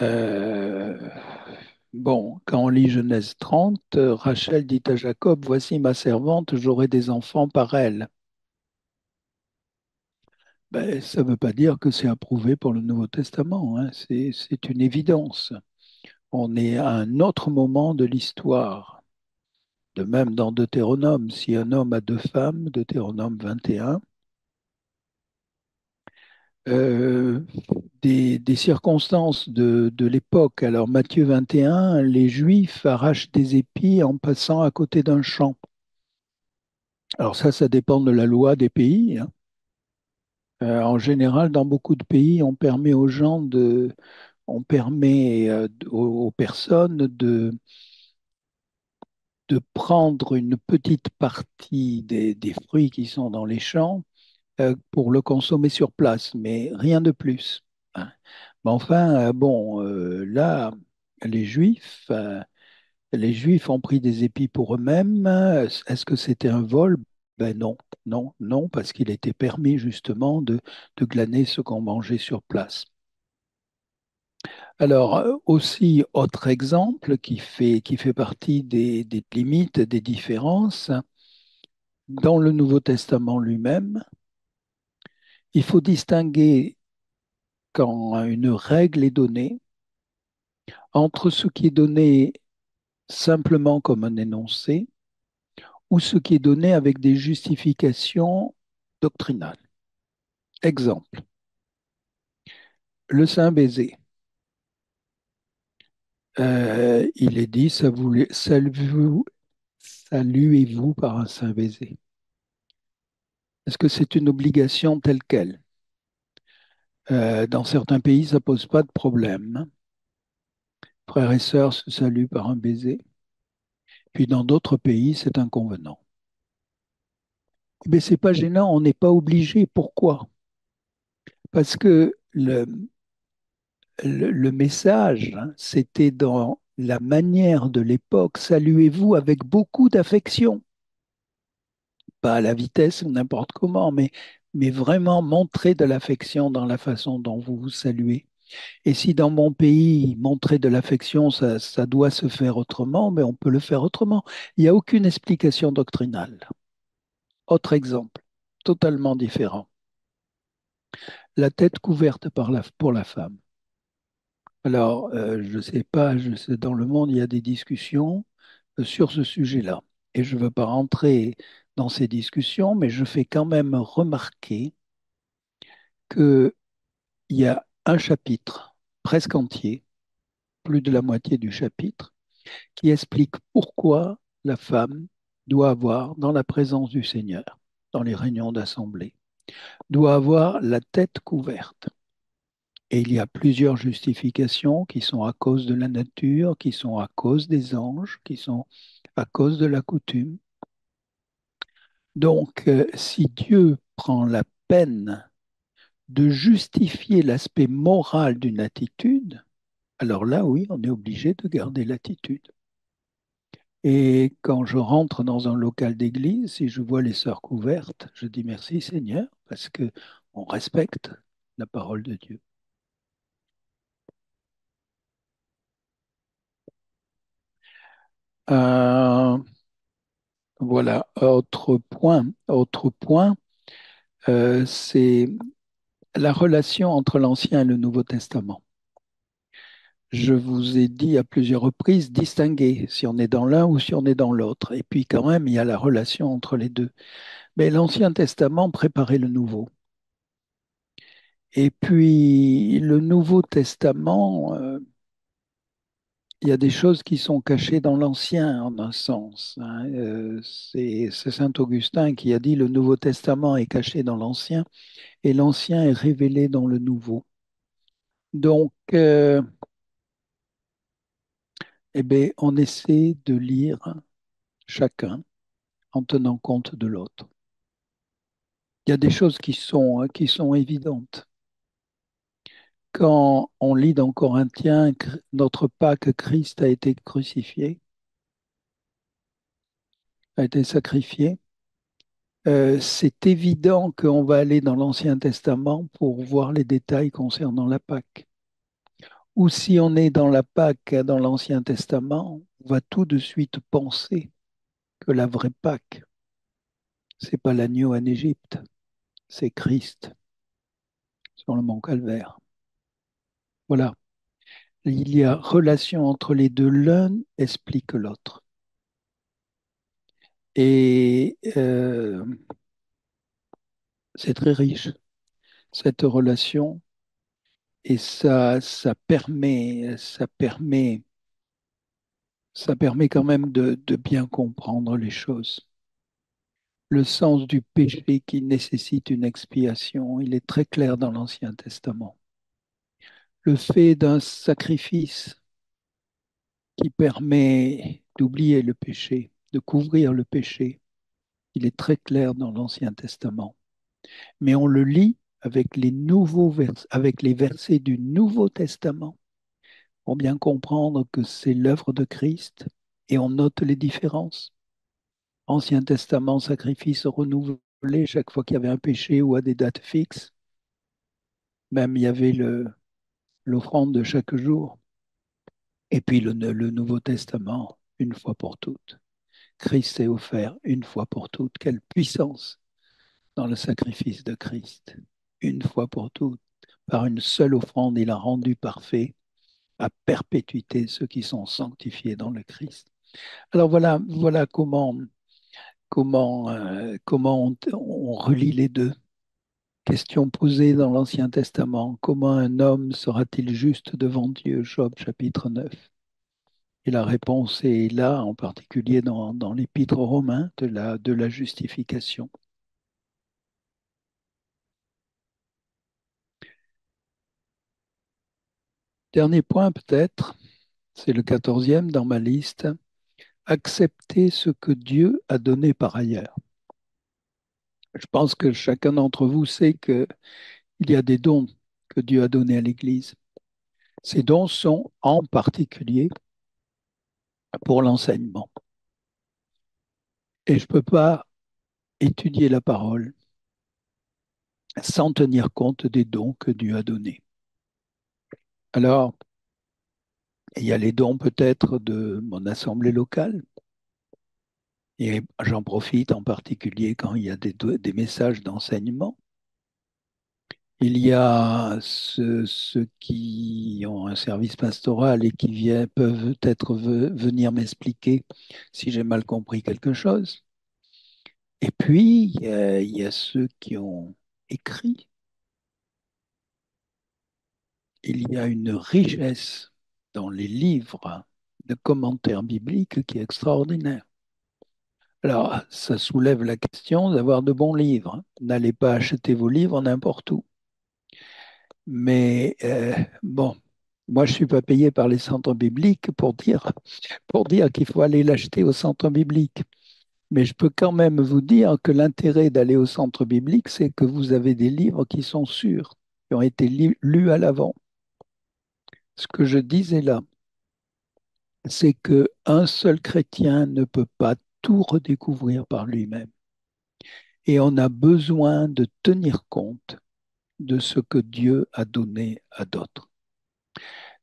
Euh, bon, quand on lit Genèse 30, Rachel dit à Jacob, voici ma servante, j'aurai des enfants par elle. Ben, ça ne veut pas dire que c'est approuvé pour le Nouveau Testament, hein. C'est une évidence. On est à un autre moment de l'histoire. De même dans Deutéronome, si un homme a deux femmes, Deutéronome 21, euh, des circonstances de l'époque. Alors Matthieu 21, les Juifs arrachent des épis en passant à côté d'un champ. Alors ça dépend de la loi des pays, hein. En général, dans beaucoup de pays, on permet aux personnes de prendre une petite partie des fruits qui sont dans les champs pour le consommer sur place, mais rien de plus, hein. Mais enfin, bon, là, les Juifs, euh, les Juifs ont pris des épis pour eux-mêmes. Est-ce que c'était un vol? Ben non, non, parce qu'il était permis justement de glaner ce qu'on mangeait sur place. Alors, aussi, autre exemple qui fait partie des limites, des différences, dans le Nouveau Testament lui-même, il faut distinguer quand une règle est donnée entre ce qui est donné simplement comme un énoncé ou ce qui est donné avec des justifications doctrinales. Exemple, le saint baiser. Il est dit, saluez-vous par un saint baiser. Est-ce que c'est une obligation telle qu'elle? Dans certains pays, ça ne pose pas de problème. Frères et sœurs se saluent par un baiser. Puis dans d'autres pays, c'est inconvenant. Mais ce n'est pas gênant, on n'est pas obligé. Pourquoi? Parce que le message, hein, c'était dans la manière de l'époque, saluez-vous avec beaucoup d'affection. Pas à la vitesse ou n'importe comment, mais vraiment montrer de l'affection dans la façon dont vous vous saluez. Et si dans mon pays, montrer de l'affection, ça doit se faire autrement, mais on peut le faire autrement. Il n'y a aucune explication doctrinale. Autre exemple, totalement différent. La tête couverte pour la femme. Alors, je ne sais pas, je sais, dans le monde, il y a des discussions sur ce sujet-là. Et je ne veux pas rentrer dans ces discussions, mais je fais quand même remarquer qu'il y a un chapitre presque entier, plus de la moitié du chapitre, qui explique pourquoi la femme doit avoir, dans la présence du Seigneur, dans les réunions d'assemblée, doit avoir la tête couverte. Et il y a plusieurs justifications qui sont à cause de la nature, qui sont à cause des anges, qui sont à cause de la coutume. Donc, si Dieu prend la peine de justifier l'aspect moral d'une attitude, alors là, oui, on est obligé de garder l'attitude. Et quand je rentre dans un local d'église, si je vois les sœurs couvertes, je dis merci Seigneur, parce que on respecte la parole de Dieu. Euh, voilà, autre point, c'est la relation entre l'Ancien et le Nouveau Testament. Je vous ai dit à plusieurs reprises, distinguer si on est dans l'un ou si on est dans l'autre. Et puis quand même, il y a la relation entre les deux. Mais l'Ancien Testament préparait le Nouveau. Et puis le Nouveau Testament, il y a des choses qui sont cachées dans l'Ancien, en un sens, hein. C'est Saint Augustin qui a dit le Nouveau Testament est caché dans l'Ancien et l'Ancien est révélé dans le Nouveau. Donc, eh bien, on essaie de lire chacun en tenant compte de l'autre. Il y a des choses qui sont évidentes. Quand on lit dans Corinthiens, notre Pâque, Christ a été crucifié, a été sacrifié, c'est évident qu'on va aller dans l'Ancien Testament pour voir les détails concernant la Pâque. Ou si on est dans la Pâque dans l'Ancien Testament, on va tout de suite penser que la vraie Pâque, c'est pas l'agneau en Égypte, c'est Christ sur le mont Calvaire. Voilà. Il y a relation entre les deux, l'un explique l'autre. Et c'est très riche, cette relation, et ça permet quand même de bien comprendre les choses. Le sens du péché qui nécessite une expiation, il est très clair dans l'Ancien Testament. Le fait d'un sacrifice qui permet d'oublier le péché, de couvrir le péché, il est très clair dans l'Ancien Testament. Mais on le lit avec avec les versets du Nouveau Testament pour bien comprendre que c'est l'œuvre de Christ et on note les différences. Ancien Testament, sacrifice renouvelé chaque fois qu'il y avait un péché ou à des dates fixes. Même il y avait l'offrande de chaque jour. Et puis le Nouveau Testament, une fois pour toutes. Christ s'est offert une fois pour toutes. Quelle puissance dans le sacrifice de Christ. Une fois pour toutes. Par une seule offrande, il a rendu parfait à perpétuité ceux qui sont sanctifiés dans le Christ. Alors voilà comment on relie les deux. Question posée dans l'Ancien Testament. Comment un homme sera-t-il juste devant Dieu? Job chapitre 9. Et la réponse est là, en particulier dans l'Épître aux Romains, de la justification. Dernier point peut-être, c'est le 14e dans ma liste. Accepter ce que Dieu a donné par ailleurs. Je pense que chacun d'entre vous sait qu'il y a des dons que Dieu a donnés à l'Église. Ces dons sont en particulier pour l'enseignement. Et je ne peux pas étudier la parole sans tenir compte des dons que Dieu a donnés. Alors, il y a les dons peut-être de mon assemblée locale. Et j'en profite en particulier quand il y a des messages d'enseignement. Il y a ceux qui ont un service pastoral et qui peuvent peut-être venir m'expliquer si j'ai mal compris quelque chose. Et puis, il y a ceux qui ont écrit. Il y a une richesse dans les livres de commentaires bibliques qui est extraordinaire. Alors, ça soulève la question d'avoir de bons livres. N'allez pas acheter vos livres n'importe où. Mais bon, moi, je ne suis pas payé par les centres bibliques pour dire qu'il faut aller l'acheter au centre biblique. Mais je peux quand même vous dire que l'intérêt d'aller au centre biblique, c'est que vous avez des livres qui sont sûrs, qui ont été lus à l'avant. Ce que je disais là, c'est qu'un seul chrétien ne peut pas tout redécouvrir par lui-même. Et on a besoin de tenir compte de ce que Dieu a donné à d'autres.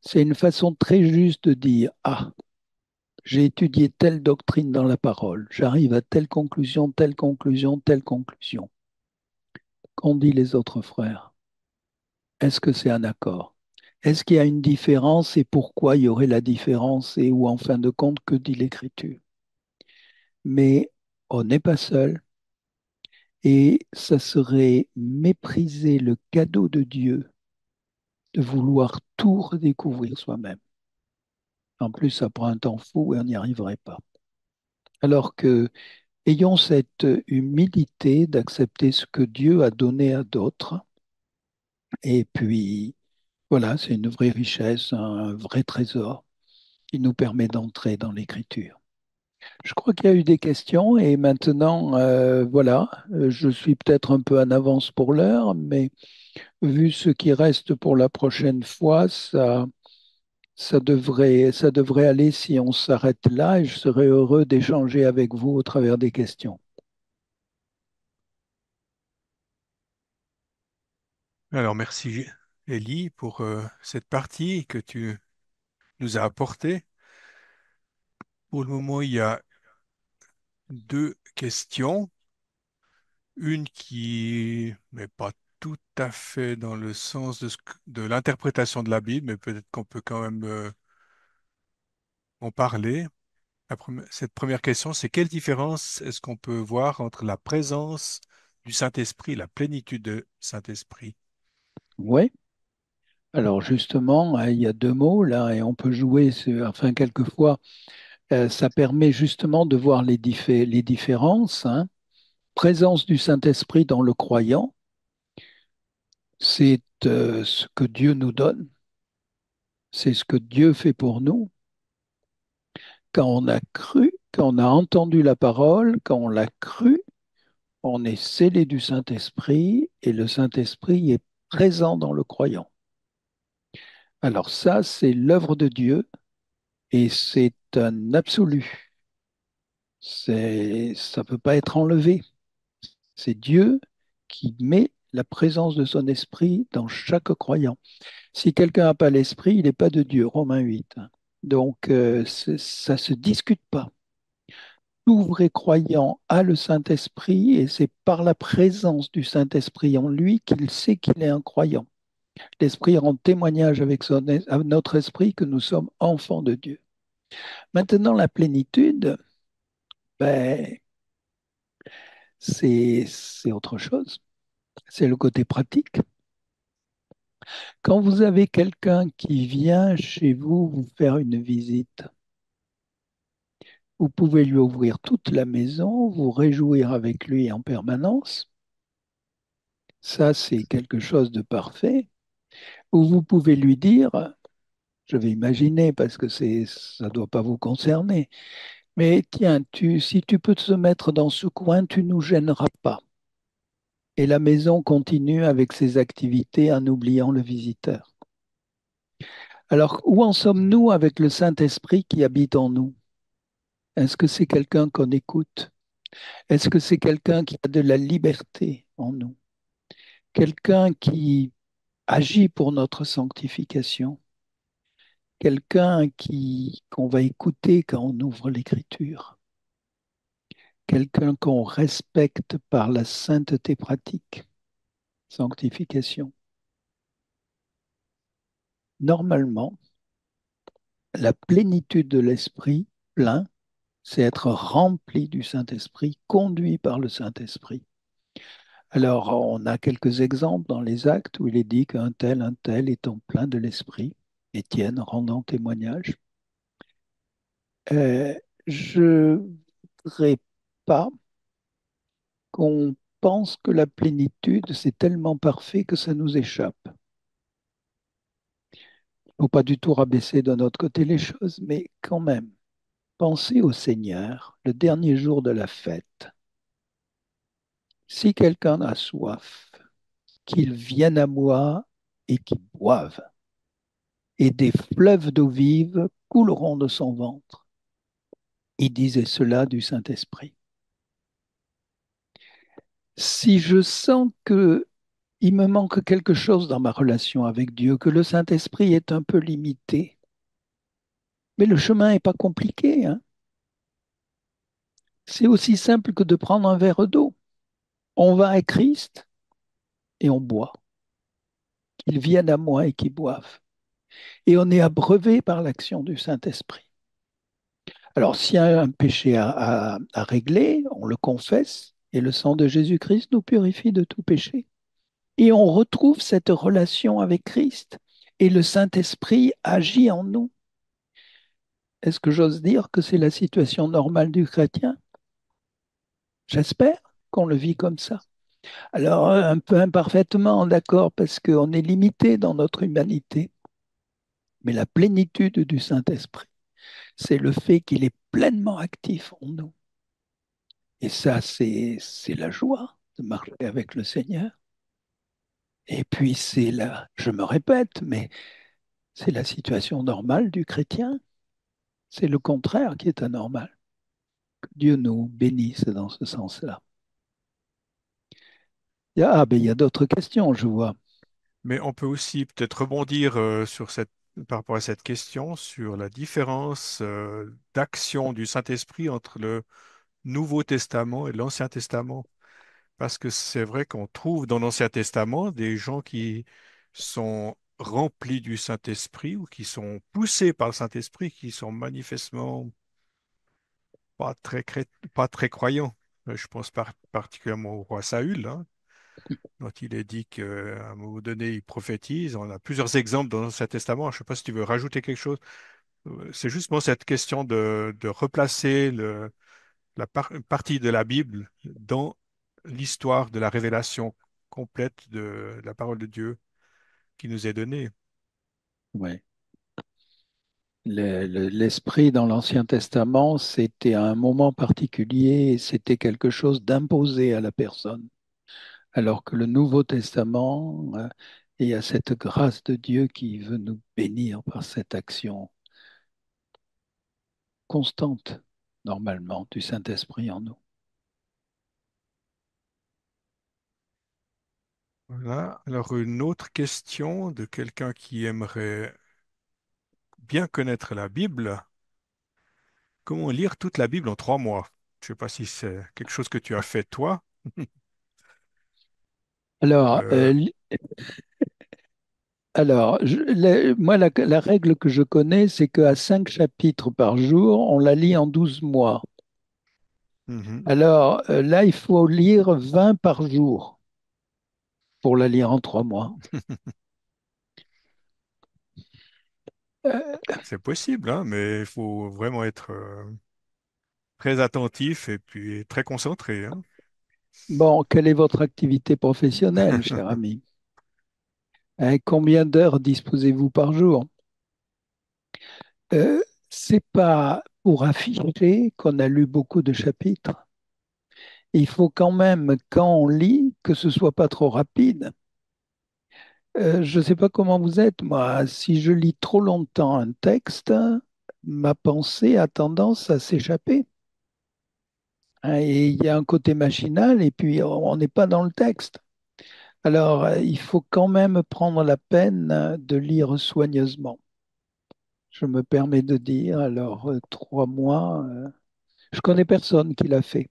C'est une façon très juste de dire, ah, j'ai étudié telle doctrine dans la parole, j'arrive à telle conclusion, telle conclusion, telle conclusion. Qu'ont dit les autres frères? Est-ce que c'est un accord? Est-ce qu'il y a une différence et pourquoi il y aurait la différence et ou en fin de compte, que dit l'Écriture? Mais on n'est pas seul et ça serait mépriser le cadeau de Dieu de vouloir tout redécouvrir soi-même. En plus, ça prend un temps fou et on n'y arriverait pas. Alors que ayons cette humilité d'accepter ce que Dieu a donné à d'autres. Et puis, voilà, c'est une vraie richesse, un vrai trésor qui nous permet d'entrer dans l'Écriture. Je crois qu'il y a eu des questions et maintenant, voilà, je suis peut-être un peu en avance pour l'heure, mais vu ce qui reste pour la prochaine fois, ça devrait aller si on s'arrête là et je serai heureux d'échanger avec vous au travers des questions. Alors, merci, Elie, pour cette partie que tu nous as apportée. Pour le moment, il y a deux questions. Une qui n'est pas tout à fait dans le sens de l'interprétation de la Bible, mais peut-être qu'on peut quand même en parler. Cette première question, c'est quelle différence est-ce qu'on peut voir entre la présence du Saint-Esprit, la plénitude du Saint-Esprit? Oui, alors justement, il y a deux mots là et on peut jouer, enfin quelquefois, ça permet justement de voir les différences, hein. Présence du Saint-Esprit dans le croyant, c'est ce que Dieu nous donne, c'est ce que Dieu fait pour nous. Quand on a cru, quand on a entendu la parole, quand on l'a cru, on est scellé du Saint-Esprit et le Saint-Esprit est présent dans le croyant. Alors ça, c'est l'œuvre de Dieu et c'est un absolu. Ça ne peut pas être enlevé. C'est Dieu qui met la présence de son esprit dans chaque croyant. Si quelqu'un n'a pas l'esprit, il n'est pas de Dieu, Romains 8. Donc, ça ne se discute pas. Tout vrai croyant a le Saint-Esprit et c'est par la présence du Saint-Esprit en lui qu'il sait qu'il est un croyant. L'Esprit rend témoignage avec à notre esprit que nous sommes enfants de Dieu. Maintenant, la plénitude, ben, c'est autre chose. C'est le côté pratique. Quand vous avez quelqu'un qui vient chez vous vous faire une visite, vous pouvez lui ouvrir toute la maison, vous réjouir avec lui en permanence. Ça, c'est quelque chose de parfait. Ou vous pouvez lui dire, je vais imaginer parce que ça ne doit pas vous concerner, mais tiens, si tu peux te mettre dans ce coin, tu ne nous gêneras pas. Et la maison continue avec ses activités en oubliant le visiteur. Alors, où en sommes-nous avec le Saint-Esprit qui habite en nous? Est-ce que c'est quelqu'un qu'on écoute? Est-ce que c'est quelqu'un qui a de la liberté en nous? Quelqu'un qui agit pour notre sanctification? Quelqu'un qu'on va écouter quand on ouvre l'Écriture? Quelqu'un qu'on respecte par la sainteté pratique, sanctification? Normalement, la plénitude de l'Esprit plein, c'est être rempli du Saint-Esprit, conduit par le Saint-Esprit. Alors, on a quelques exemples dans les actes où il est dit un tel étant plein de l'Esprit, Étienne rendant témoignage. Je ne voudrais pas qu'on pense que la plénitude, c'est tellement parfait que ça nous échappe. Il ne faut pas du tout rabaisser de notre côté les choses, mais quand même, pensez au Seigneur, le dernier jour de la fête. Si quelqu'un a soif, qu'il vienne à moi et qu'il boive, et des fleuves d'eau vive couleront de son ventre. Il disait cela du Saint-Esprit. Si je sens que il me manque quelque chose dans ma relation avec Dieu, que le Saint-Esprit est un peu limité, mais le chemin n'est pas compliqué, hein. C'est aussi simple que de prendre un verre d'eau. On va à Christ et on boit. Qu'il vienne à moi et qu'il boive. Et on est abreuvé par l'action du Saint-Esprit. Alors, s'il y a un péché à régler, on le confesse et le sang de Jésus-Christ nous purifie de tout péché. Et on retrouve cette relation avec Christ et le Saint-Esprit agit en nous. Est-ce que j'ose dire que c'est la situation normale du chrétien? J'espère qu'on le vit comme ça. Alors, un peu imparfaitement, d'accord, parce qu'on est limité dans notre humanité. Mais la plénitude du Saint-Esprit, c'est le fait qu'il est pleinement actif en nous. Et ça, c'est la joie de marcher avec le Seigneur. Et puis, je me répète, mais c'est la situation normale du chrétien. C'est le contraire qui est anormal. Que Dieu nous bénisse dans ce sens-là. Il y a d'autres questions, je vois. Mais on peut aussi peut-être rebondir par rapport à cette question sur la différence d'action du Saint-Esprit entre le Nouveau Testament et l'Ancien Testament. Parce que c'est vrai qu'on trouve dans l'Ancien Testament des gens qui sont remplis du Saint-Esprit ou qui sont poussés par le Saint-Esprit, qui sont manifestement pas très croyants. Je pense particulièrement au roi Saül, hein, dont il est dit qu'à un moment donné, il prophétise. On a plusieurs exemples dans l'Ancien Testament. Je ne sais pas si tu veux rajouter quelque chose. C'est justement cette question de replacer une partie de la Bible dans l'histoire de la révélation complète de la parole de Dieu qui nous est donnée. Ouais. L'esprit dans l'Ancien Testament, c'était à un moment particulier, c'était quelque chose d'imposé à la personne. Alors que le Nouveau Testament, il y a cette grâce de Dieu qui veut nous bénir par cette action constante, normalement, du Saint-Esprit en nous. Voilà. Alors, une autre question de quelqu'un qui aimerait bien connaître la Bible. Comment lire toute la Bible en 3 mois? Je ne sais pas si c'est quelque chose que tu as fait toi. Alors, Euh, moi, la règle que je connais, c'est qu'à 5 chapitres par jour, on la lit en 12 mois. mhm. Alors là, il faut lire 20 par jour pour la lire en 3 mois. Euh, C'est possible, hein, mais il faut vraiment être très attentif et puis très concentré, hein. bon, quelle est votre activité professionnelle, cher ami? Combien d'heures disposez-vous par jour? Euh, c'est pas pour afficher qu'on a lu beaucoup de chapitres. Il faut quand même, quand on lit, que ce soit pas trop rapide. Je ne sais pas comment vous êtes, moi. Si je lis trop longtemps un texte, ma pensée a tendance à s'échapper. Et il y a un côté machinal et puis on n'est pas dans le texte. Alors, il faut quand même prendre la peine de lire soigneusement. Je me permets de dire, alors 3 mois, je connais personne qui l'a fait.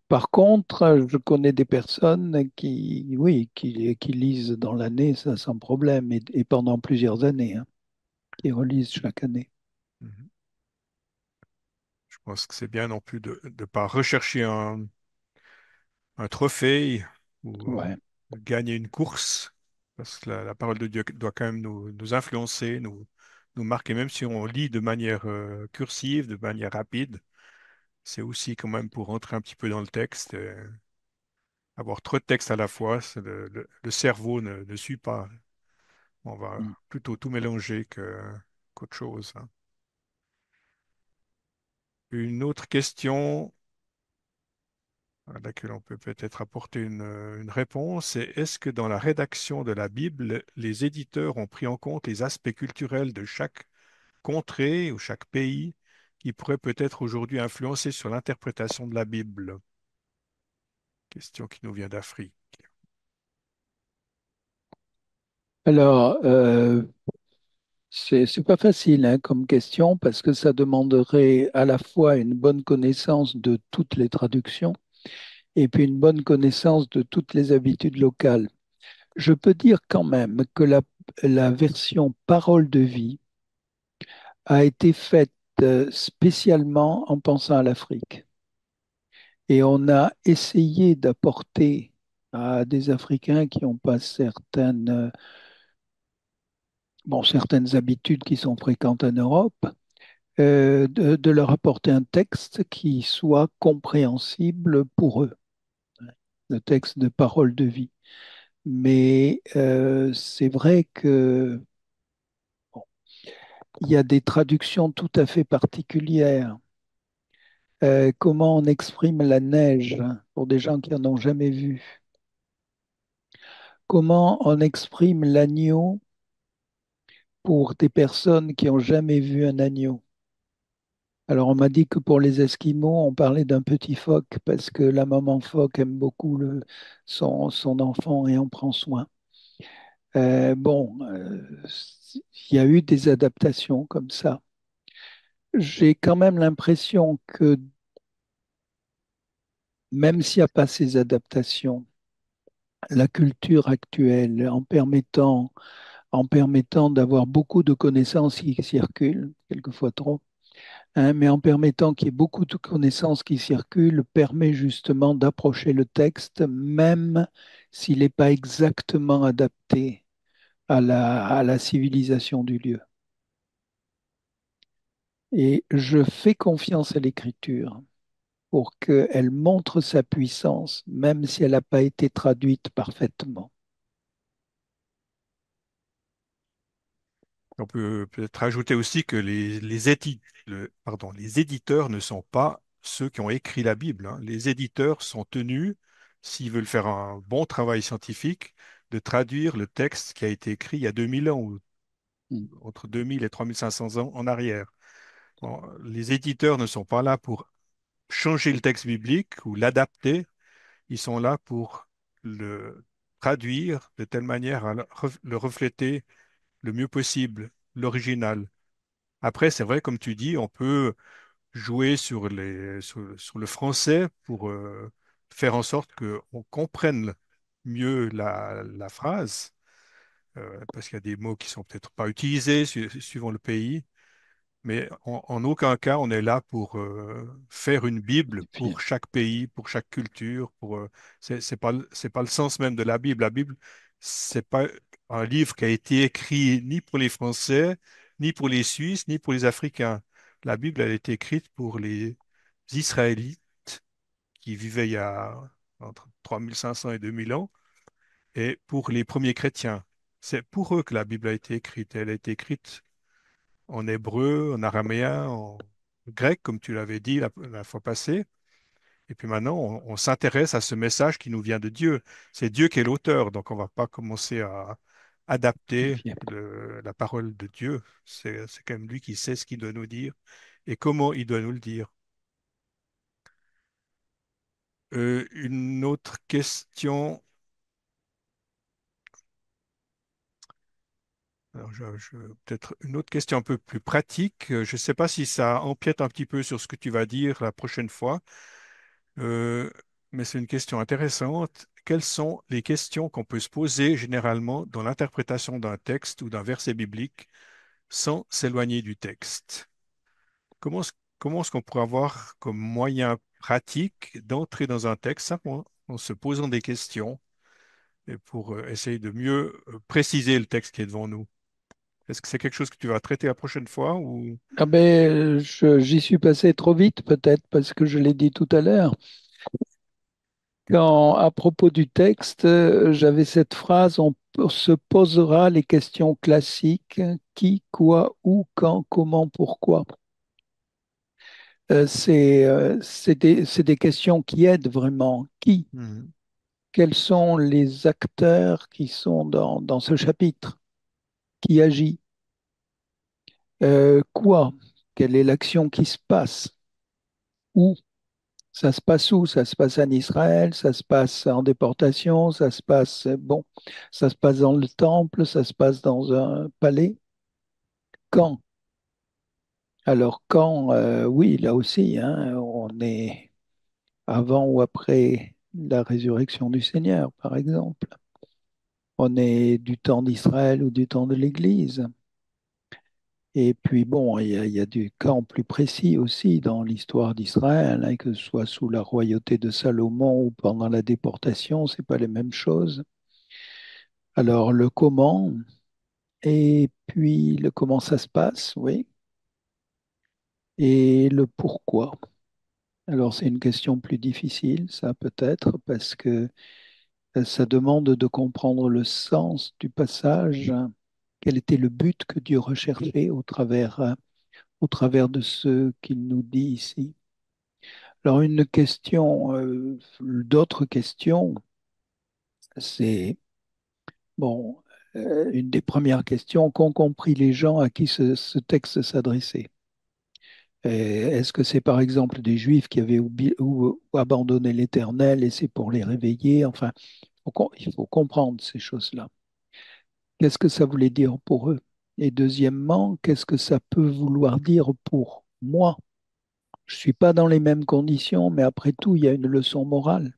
Par contre, je connais des personnes qui, oui, qui lisent dans l'année, ça sans problème, et pendant plusieurs années, hein, qui relisent chaque année. Mhm. Je pense que c'est bien non plus de ne pas rechercher un trophée ou Ouais. gagner une course, parce que la parole de Dieu doit quand même nous influencer, nous marquer, même si on lit de manière cursive, de manière rapide. C'est aussi quand même pour rentrer un petit peu dans le texte. Avoir trop de texte à la fois, le cerveau ne suit pas. On va Mm. plutôt tout mélanger qu'autre chose, hein. Une autre question à laquelle on peut peut-être apporter une réponse, c'est est-ce que dans la rédaction de la Bible, les éditeurs ont pris en compte les aspects culturels de chaque contrée ou chaque pays qui pourraient peut-être aujourd'hui influencer sur l'interprétation de la Bible? Question qui nous vient d'Afrique. Alors, c'est pas facile hein, comme question parce que ça demanderait à la fois une bonne connaissance de toutes les traductions et puis une bonne connaissance de toutes les habitudes locales. Je peux dire quand même que la version Parole de vie a été faite spécialement en pensant à l'Afrique. Et on a essayé d'apporter à des Africains qui n'ont pas certaines habitudes qui sont fréquentes en Europe, de leur apporter un texte qui soit compréhensible pour eux, le texte de Parole de vie. Mais c'est vrai que il y a des traductions tout à fait particulières. Comment on exprime la neige pour des gens qui n'en ont jamais vu? Comment on exprime l'agneau pour des personnes qui n'ont jamais vu un agneau? Alors on m'a dit que pour les Esquimaux, on parlait d'un petit phoque parce que la maman phoque aime beaucoup son enfant et en prend soin. Bon, il y a eu des adaptations comme ça. J'ai quand même l'impression que même s'il n'y a pas ces adaptations, la culture actuelle, en permettant d'avoir beaucoup de connaissances qui circulent, quelquefois trop, hein, mais en permettant qu'il y ait beaucoup de connaissances qui circulent, permet justement d'approcher le texte, même s'il n'est pas exactement adapté à la civilisation du lieu. Et je fais confiance à l'écriture pour qu'elle montre sa puissance, même si elle n'a pas été traduite parfaitement. On peut peut-être rajouter aussi que les éditeurs ne sont pas ceux qui ont écrit la Bible, hein. Les éditeurs sont tenus, s'ils veulent faire un bon travail scientifique, de traduire le texte qui a été écrit il y a 2000 ans, ou Mm. entre 2000 et 3500 ans en arrière. Bon, les éditeurs ne sont pas là pour changer le texte biblique ou l'adapter, ils sont là pour le traduire de telle manière à le refléter le mieux possible, l'original. Après, c'est vrai, comme tu dis, on peut jouer sur le français pour faire en sorte qu'on comprenne mieux la phrase, parce qu'il y a des mots qui sont peut-être pas utilisés suivant le pays. Mais en aucun cas, on est là pour faire une Bible Bien. pour chaque pays, pour chaque culture. C'est pas le sens même de la Bible. La Bible, c'est pas un livre qui a été écrit ni pour les Français, ni pour les Suisses, ni pour les Africains. La Bible, elle a été écrite pour les Israélites qui vivaient il y a entre 3500 et 2000 ans, et pour les premiers chrétiens. C'est pour eux que la Bible a été écrite. Elle a été écrite en hébreu, en araméen, en grec, comme tu l'avais dit la fois passée. Et puis maintenant, on s'intéresse à ce message qui nous vient de Dieu. C'est Dieu qui est l'auteur, donc on ne va pas commencer à adapter Bien. la parole de Dieu. C'est quand même lui qui sait ce qu'il doit nous dire et comment il doit nous le dire. Une autre question. Alors, peut-être une autre question un peu plus pratique. Je ne sais pas si ça empiète un petit peu sur ce que tu vas dire la prochaine fois. Euh, mais c'est une question intéressante. Quelles sont les questions qu'on peut se poser généralement dans l'interprétation d'un texte ou d'un verset biblique sans s'éloigner du texte? Comment est-ce qu'on pourrait avoir comme moyen pratique d'entrer dans un texte simplement en se posant des questions et pour essayer de mieux préciser le texte qui est devant nous? Est-ce que c'est quelque chose que tu vas traiter la prochaine fois ou... Ah ben, j'y suis passé trop vite peut-être parce que je l'ai dit tout à l'heure. Quand, à propos du texte, j'avais cette phrase, on se posera les questions classiques, qui, quoi, où, quand, comment, pourquoi. C'est des questions qui aident vraiment. Qui? Mhm. Quels sont les acteurs qui sont dans ce chapitre? Qui agit? Quoi? Quelle est l'action qui se passe? Où? Ça se passe où? Ça se passe en Israël, ça se passe en déportation, ça se passe, bon, ça se passe dans le temple, ça se passe dans un palais. Quand? Alors quand, oui, là aussi, hein, on est avant ou après la résurrection du Seigneur, par exemple. On est du temps d'Israël ou du temps de l'Église. Et puis bon, il y a du camp plus précis aussi dans l'histoire d'Israël, hein, que ce soit sous la royauté de Salomon ou pendant la déportation, c'est pas les mêmes choses. Alors le comment, et puis le comment ça se passe, oui, et le pourquoi. Alors c'est une question plus difficile, ça peut-être, parce que ça demande de comprendre le sens du passage, hein. Quel était le but que Dieu recherchait au travers de ce qu'il nous dit ici. Alors, une question, d'autres questions, c'est, bon, une des premières questions qu'ont compris les gens à qui ce texte s'adressait. Est-ce que c'est par exemple des Juifs qui avaient ou abandonné l'Éternel et c'est pour les réveiller? Enfin, il faut comprendre ces choses-là. Qu'est-ce que ça voulait dire pour eux? Et deuxièmement, qu'est-ce que ça peut vouloir dire pour moi? Je ne suis pas dans les mêmes conditions, mais après tout, il y a une leçon morale.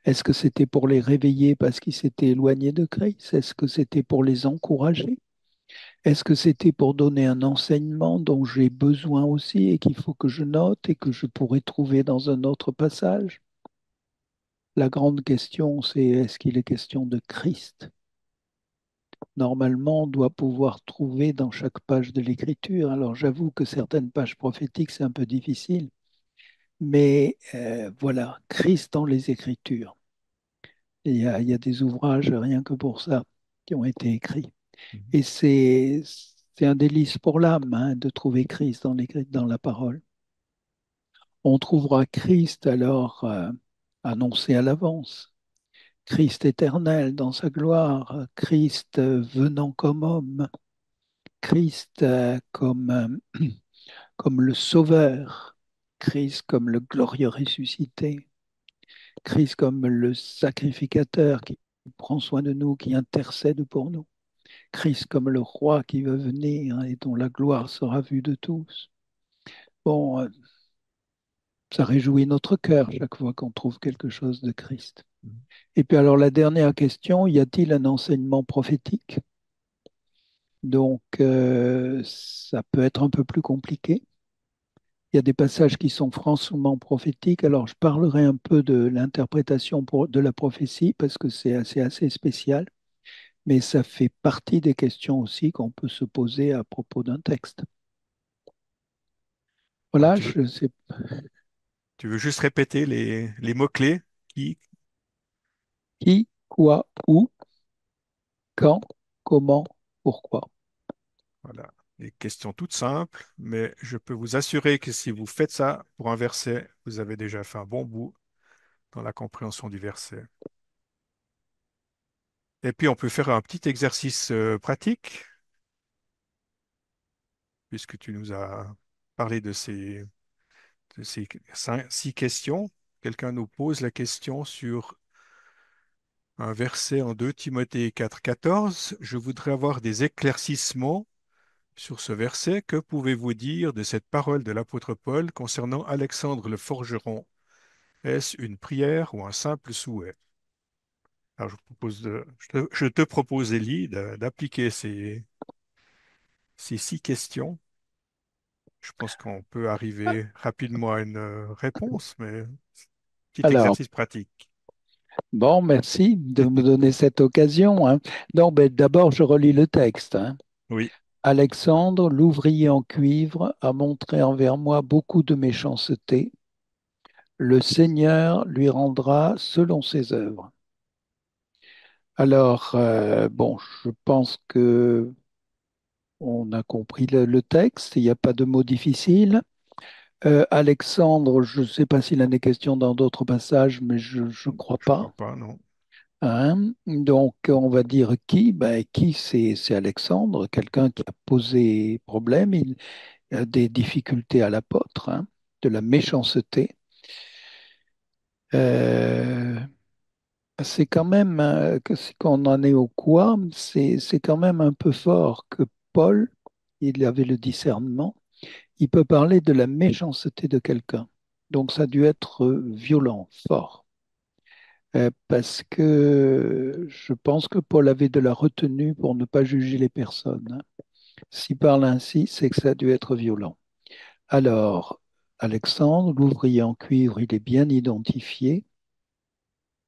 Est-ce que c'était pour les réveiller parce qu'ils s'étaient éloignés de Christ? Est-ce que c'était pour les encourager? Est-ce que c'était pour donner un enseignement dont j'ai besoin aussi et qu'il faut que je note et que je pourrais trouver dans un autre passage? La grande question, c'est est-ce qu'il est question de Christ? Normalement, on doit pouvoir trouver dans chaque page de l'Écriture. Alors j'avoue que certaines pages prophétiques, c'est un peu difficile, mais voilà, Christ dans les Écritures. Il y a des ouvrages rien que pour ça qui ont été écrits. Mhm. Et c'est un délice pour l'âme, hein, de trouver Christ dans la parole. On trouvera Christ alors annoncé à l'avance. Christ éternel dans sa gloire, Christ venant comme homme, Christ comme le Sauveur, Christ comme le glorieux ressuscité, Christ comme le sacrificateur qui prend soin de nous, qui intercède pour nous. Christ comme le roi qui va venir, hein, et dont la gloire sera vue de tous. Bon, ça réjouit notre cœur chaque fois qu'on trouve quelque chose de Christ. Et puis alors la dernière question, y a-t-il un enseignement prophétique? Donc ça peut être un peu plus compliqué. Il y a des passages qui sont franchement prophétiques. Alors je parlerai un peu de l'interprétation de la prophétie parce que c'est assez spécial, mais ça fait partie des questions aussi qu'on peut se poser à propos d'un texte. Alors, Voilà, je sais tu veux juste répéter les mots-clés qui, qui, quoi, où, quand, comment, pourquoi. voilà, des questions toutes simples, mais je peux vous assurer que si vous faites ça pour un verset, vous avez déjà fait un bon bout dans la compréhension du verset. Et puis, on peut faire un petit exercice pratique, puisque tu nous as parlé de ces 6 questions. Quelqu'un nous pose la question sur un verset en 2 Timothée 4, 14. Je voudrais avoir des éclaircissements sur ce verset. Que pouvez-vous dire de cette parole de l'apôtre Paul concernant Alexandre le forgeron? Est-ce une prière ou un simple souhait? Alors, je te propose, Élie, d'appliquer ces 6 questions. Je pense qu'on peut arriver rapidement à une réponse, mais petit Alors, exercice pratique. bon, merci de me donner cette occasion, hein. Donc, ben, d'abord, je relis le texte, hein. Oui. Alexandre, l'ouvrier en cuivre, a montré envers moi beaucoup de méchanceté. Le Seigneur lui rendra selon ses œuvres. Alors, bon, je pense que on a compris le texte, il n'y a pas de mots difficiles. Alexandre, je ne sais pas s'il en est question dans d'autres passages, mais je ne crois Je crois pas. pas, non. Hein. Donc, on va dire qui? Ben, qui, c'est Alexandre, quelqu'un qui a posé problème, il a des difficultés à l'apôtre, hein, de la méchanceté. Euh, c'est quand même, si on en est au quoi, c'est quand même un peu fort que Paul, il avait le discernement, il peut parler de la méchanceté de quelqu'un. Donc, ça a dû être violent, fort. Parce que je pense que Paul avait de la retenue pour ne pas juger les personnes, hein. S'il parle ainsi, c'est que ça a dû être violent. Alors, Alexandre, l'ouvrier en cuivre, il est bien identifié.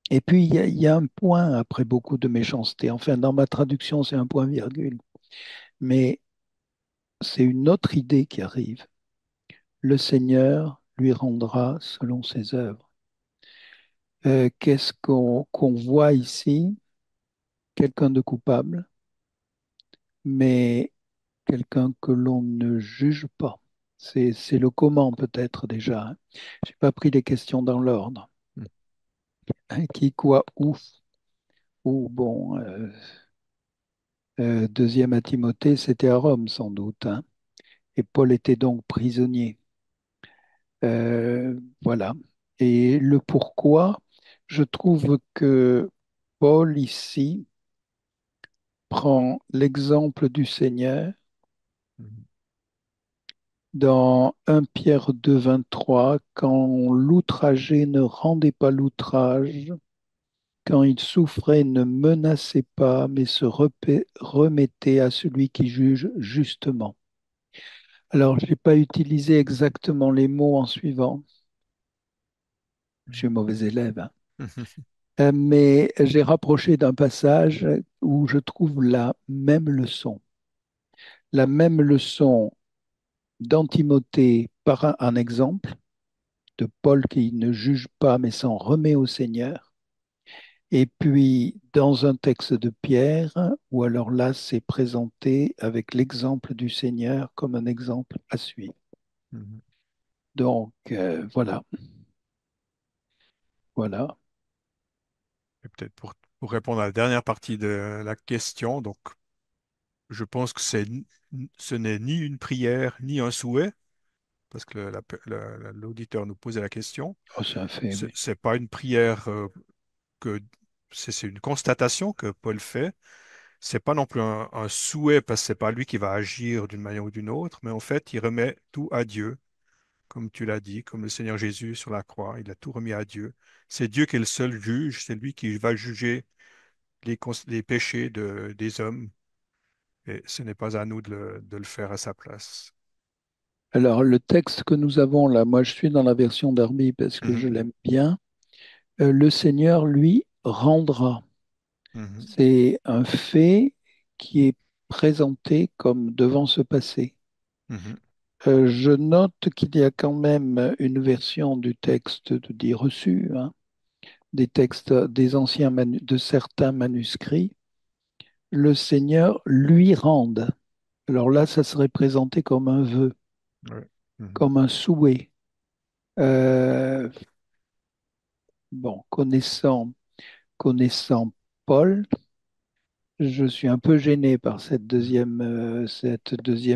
Et puis, il y a un point après beaucoup de méchanceté. Enfin, dans ma traduction, c'est un point virgule. Mais c'est une autre idée qui arrive. Le Seigneur lui rendra selon ses œuvres. Qu'est-ce qu'on voit ici? Quelqu'un de coupable, mais quelqu'un que l'on ne juge pas. C'est le comment peut-être déjà, hein. Je n'ai pas pris les questions dans l'ordre. Hmm. Hein, qui, quoi, où, bon, deuxième à Timothée, c'était à Rome sans doute, hein. Et Paul était donc prisonnier. Voilà. Et le pourquoi, je trouve que Paul ici prend l'exemple du Seigneur Mhm. dans 1 Pierre 2, 23, quand l'outragé ne rendait pas l'outrage, quand il souffrait, ne menaçait pas, mais se remettait à celui qui juge justement. Alors, je n'ai pas utilisé exactement les mots en suivant. Je suis mauvais élève, hein. Mais j'ai rapproché d'un passage où je trouve la même leçon. La même leçon dans Timothée par un exemple de Paul qui ne juge pas mais s'en remet au Seigneur. Et puis dans un texte de Pierre, où alors là c'est présenté avec l'exemple du Seigneur comme un exemple à suivre. Mhm. Donc voilà, voilà. Et peut-être pour répondre à la dernière partie de la question, donc je pense que ce n'est ni une prière ni un souhait, parce que l'auditeur nous posait la question. Oh, c'est un fait, oui. C'est pas une prière que c'est une constatation que Paul fait. C'est pas non plus un souhait parce que c'est pas lui qui va agir d'une manière ou d'une autre, mais en fait, il remet tout à Dieu, comme tu l'as dit, comme le Seigneur Jésus sur la croix, il a tout remis à Dieu. C'est Dieu qui est le seul juge, c'est lui qui va juger les péchés des hommes, et ce n'est pas à nous de le faire à sa place. Alors, le texte que nous avons là, moi je suis dans la version Darby parce que Mhm, je l'aime bien. Le Seigneur, lui, rendra. mhm, C'est un fait qui est présenté comme devant se passer. mhm, Je note qu'il y a quand même une version du texte dit reçu, hein, des textes des de certains manuscrits. Le Seigneur lui rende. Alors là, ça serait présenté comme un vœu, ouais, mhm, comme un souhait. Euh, bon, connaissant Paul, je suis un peu gêné par mhm, cette deuxième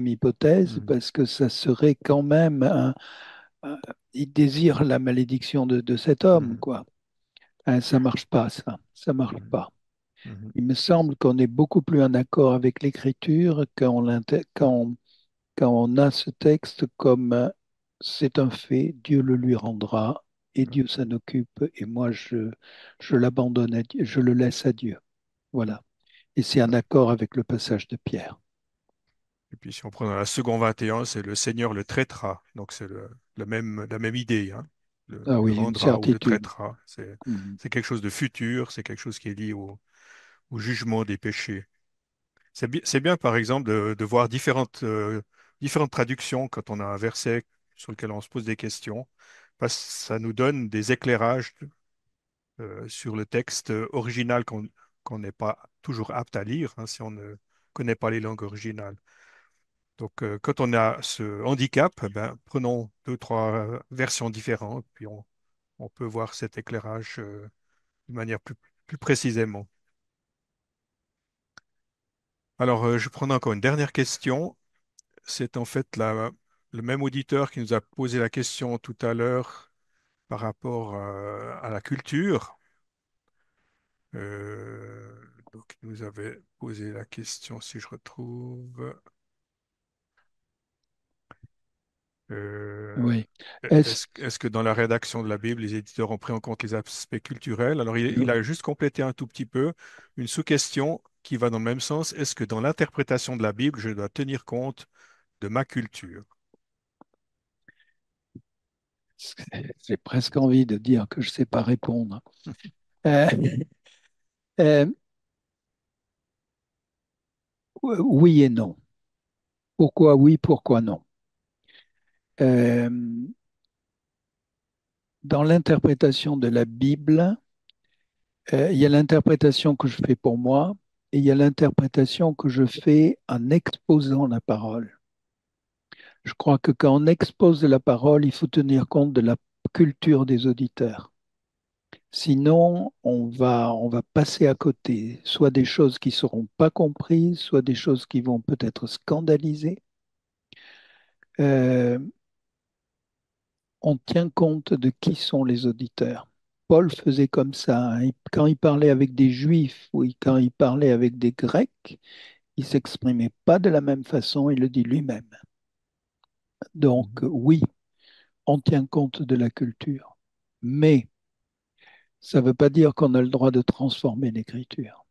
hypothèse mhm, parce que ça serait quand même un- il désire la malédiction de cet homme, mhm, quoi. Hein, ça marche pas, ça marche mhm, pas. mhm, Il me semble qu'on est beaucoup plus en accord avec l'Écriture quand on a ce texte comme c'est un fait, Dieu le lui rendra et ouais, Dieu s'en occupe et moi je l'abandonne à Dieu, je le laisse à Dieu. Voilà. Et c'est en ouais. accord avec le passage de Pierre. Et puis si on prend dans la seconde 21, c'est le Seigneur le traitera. Donc c'est la même idée, hein. Ah Le oui, une rendra ou le certitude. traitera. Mhm. C'est quelque chose de futur, c'est quelque chose qui est lié au jugement des péchés. C'est bien, par exemple, de voir différentes traductions quand on a un verset sur lequel on se pose des questions, parce que ça nous donne des éclairages sur le texte original qu'on n'est pas toujours apte à lire, hein, si on ne connaît pas les langues originales. Donc, quand on a ce handicap, eh ben, prenons deux, trois versions différentes, puis on peut voir cet éclairage de manière plus précisément. Alors, je prends encore une dernière question. C'est en fait le même auditeur qui nous a posé la question tout à l'heure par rapport à la culture. Euh, donc, il nous avait posé la question, si je retrouve. euh, Oui. Est-ce, est-ce que dans la rédaction de la Bible, les éditeurs ont pris en compte les aspects culturels? Alors, il a juste complété un tout petit peu une sous-question qui va dans le même sens. Est-ce que dans l'interprétation de la Bible, je dois tenir compte de ma culture? j'ai presque envie de dire que je ne sais pas répondre. Euh, euh, oui et non. Pourquoi oui, pourquoi non? Euh, dans l'interprétation de la Bible, il y a l'interprétation que je fais pour moi et il y a l'interprétation que je fais en exposant la parole. Je crois que quand on expose la parole, il faut tenir compte de la culture des auditeurs. Sinon, on va passer à côté, soit des choses qui ne seront pas comprises, soit des choses qui vont peut-être scandaliser. Euh, on tient compte de qui sont les auditeurs. Paul faisait comme ça, hein. Quand il parlait avec des Juifs ou quand il parlait avec des Grecs, il ne s'exprimait pas de la même façon, il le dit lui-même. Donc Mhm. oui, on tient compte de la culture, mais ça ne veut pas dire qu'on a le droit de transformer l'écriture.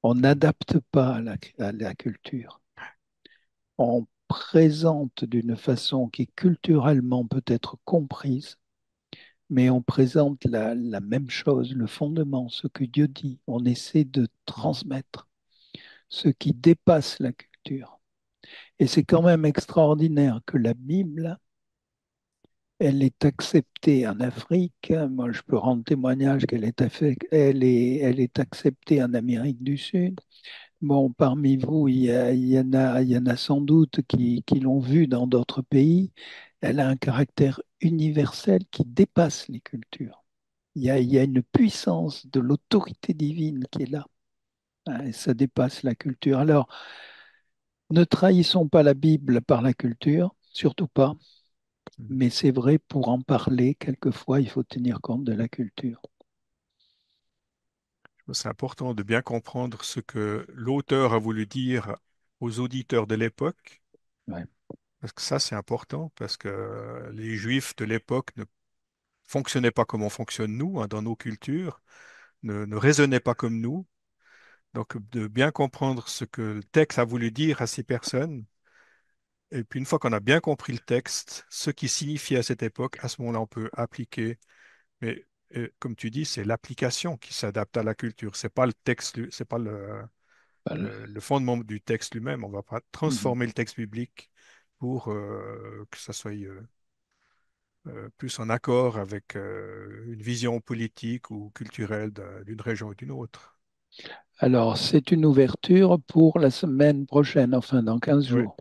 On n'adapte pas à la culture. On présente d'une façon qui culturellement peut être comprise, mais on présente la même chose, le fondement, ce que Dieu dit. On essaie de Mhm. transmettre ce qui dépasse la culture. Et c'est quand même extraordinaire que la Bible, elle est acceptée en Afrique. Moi, je peux rendre témoignage elle est acceptée en Amérique du Sud. Bon, parmi vous, il y en a sans doute qui l'ont vue dans d'autres pays. Elle a un caractère universel qui dépasse les cultures. Il y a une puissance de l'autorité divine qui est là, hein, et ça dépasse la culture. Alors, ne trahissons pas la Bible par la culture, surtout pas, Mhm. mais c'est vrai, pour en parler, quelquefois, il faut tenir compte de la culture. C'est important de bien comprendre ce que l'auteur a voulu dire aux auditeurs de l'époque, Ouais. parce que ça, c'est important, parce que les Juifs de l'époque ne fonctionnaient pas comme on fonctionne nous, hein, dans nos cultures, ne raisonnaient pas comme nous. Donc, de bien comprendre ce que le texte a voulu dire à ces personnes. Et puis, une fois qu'on a bien compris le texte, ce qui signifiait à cette époque, à ce moment-là, on peut appliquer. Mais comme tu dis, c'est l'application qui s'adapte à la culture. C'est pas le texte, c'est pas Voilà. le fondement du texte lui-même. On va pas Mhm. transformer le texte biblique pour que ça soit plus en accord avec une vision politique ou culturelle d'une région ou d'une autre. Alors, c'est une ouverture pour la semaine prochaine, enfin dans 15 Oui, jours.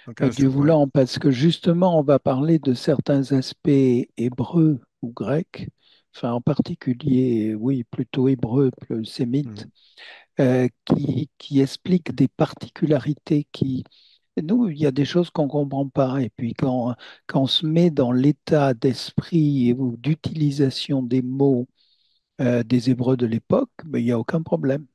dans 15 Dieu jours, oui. voulant, parce que justement, on va parler de certains aspects hébreux ou grecs, enfin en particulier, oui, plutôt hébreu, plus sémite, Mhm. qui expliquent des particularités qui... Nous, il y a des choses qu'on ne comprend pas. Et puis quand on se met dans l'état d'esprit ou d'utilisation des mots des Hébreux de l'époque, ben, il n'y a aucun problème.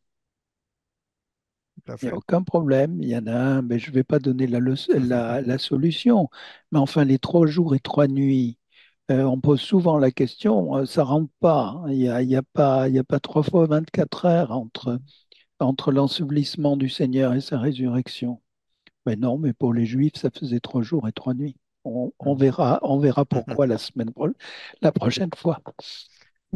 Tout à Il n'y a fait. aucun problème. Il y en a un, mais je ne vais pas donner la solution. Mais enfin, les 3 jours et 3 nuits, on pose souvent la question, ça ne rentre pas, hein. Il y a pas 3 fois 24 heures entre l'ensevelissement du Seigneur et sa résurrection. Mais non, mais pour les Juifs, ça faisait 3 jours et 3 nuits. Mhm. On verra pourquoi la prochaine fois.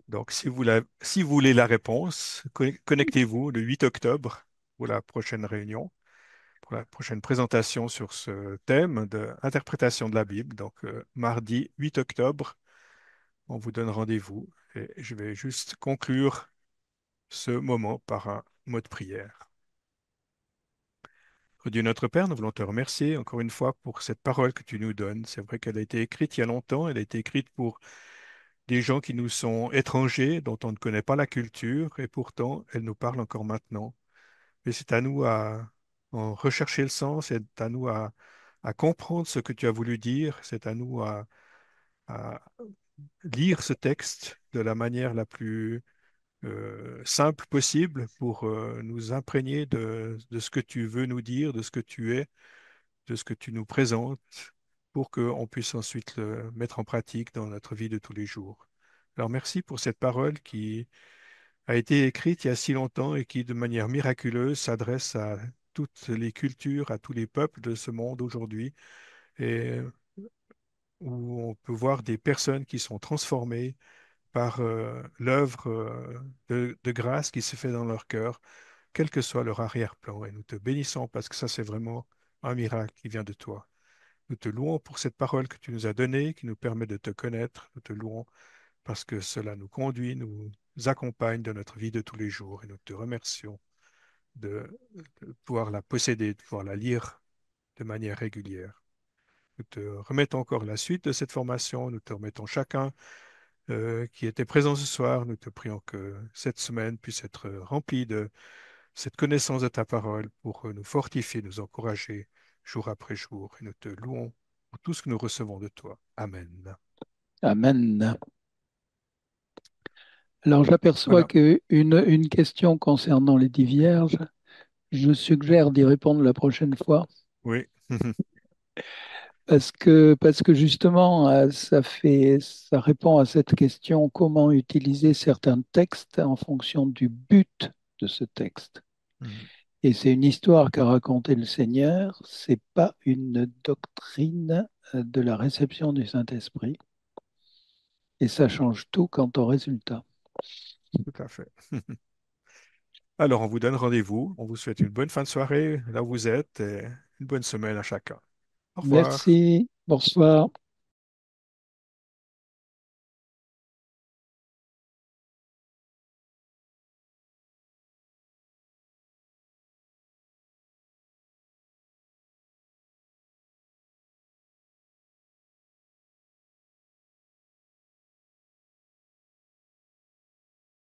Donc, si vous voulez la réponse, connectez-vous le 8 octobre pour la prochaine réunion, pour la prochaine présentation sur ce thème de interprétation de la Bible. Donc, mardi 8 octobre, on vous donne rendez-vous et je vais juste conclure ce moment par un mot de prière. Dieu notre Père, nous voulons te remercier encore une fois pour cette parole que tu nous donnes. C'est vrai qu'elle a été écrite il y a longtemps, elle a été écrite pour des gens qui nous sont étrangers, dont on ne connaît pas la culture, et pourtant elle nous parle encore maintenant. Mais c'est à nous à en rechercher le sens, c'est à nous à comprendre ce que tu as voulu dire, c'est à nous à lire ce texte de la manière la plus simple possible pour nous imprégner de ce que tu veux nous dire, de ce que tu es, de ce que tu nous présentes, pour qu'on puisse ensuite le mettre en pratique dans notre vie de tous les jours. Alors merci pour cette parole qui a été écrite il y a si longtemps et qui, de manière miraculeuse, s'adresse à toutes les cultures, à tous les peuples de ce monde aujourd'hui, et où on peut voir des personnes qui sont transformées par l'œuvre de grâce qui se fait dans leur cœur, quel que soit leur arrière-plan. Et nous te bénissons parce que ça, c'est vraiment un miracle qui vient de toi. Nous te louons pour cette parole que tu nous as donnée, qui nous permet de te connaître. Nous te louons parce que cela nous conduit, nous accompagne dans notre vie de tous les jours. Et nous te remercions de, de pouvoir la posséder, de pouvoir la lire de manière régulière. Nous te remettons encore la suite de cette formation. Nous te remettons chacun qui était présent ce soir. Nous te prions que cette semaine puisse être remplie de cette connaissance de ta parole pour nous fortifier, nous encourager jour après jour. Et nous te louons pour tout ce que nous recevons de toi. Amen. Amen. Alors, j'aperçois Voilà. qu'une question concernant les 10 vierges, je suggère d'y répondre la prochaine fois Oui. parce que justement, ça répond à cette question comment utiliser certains textes en fonction du but de ce texte. Mhm. Et c'est une histoire qu'a racontée le Seigneur, c'est pas une doctrine de la réception du Saint-Esprit. Et ça change tout quant au résultat. Tout à fait. Alors, on vous donne rendez-vous. On vous souhaite une bonne fin de soirée là où vous êtes et une bonne semaine à chacun. Au revoir. Merci, bonsoir.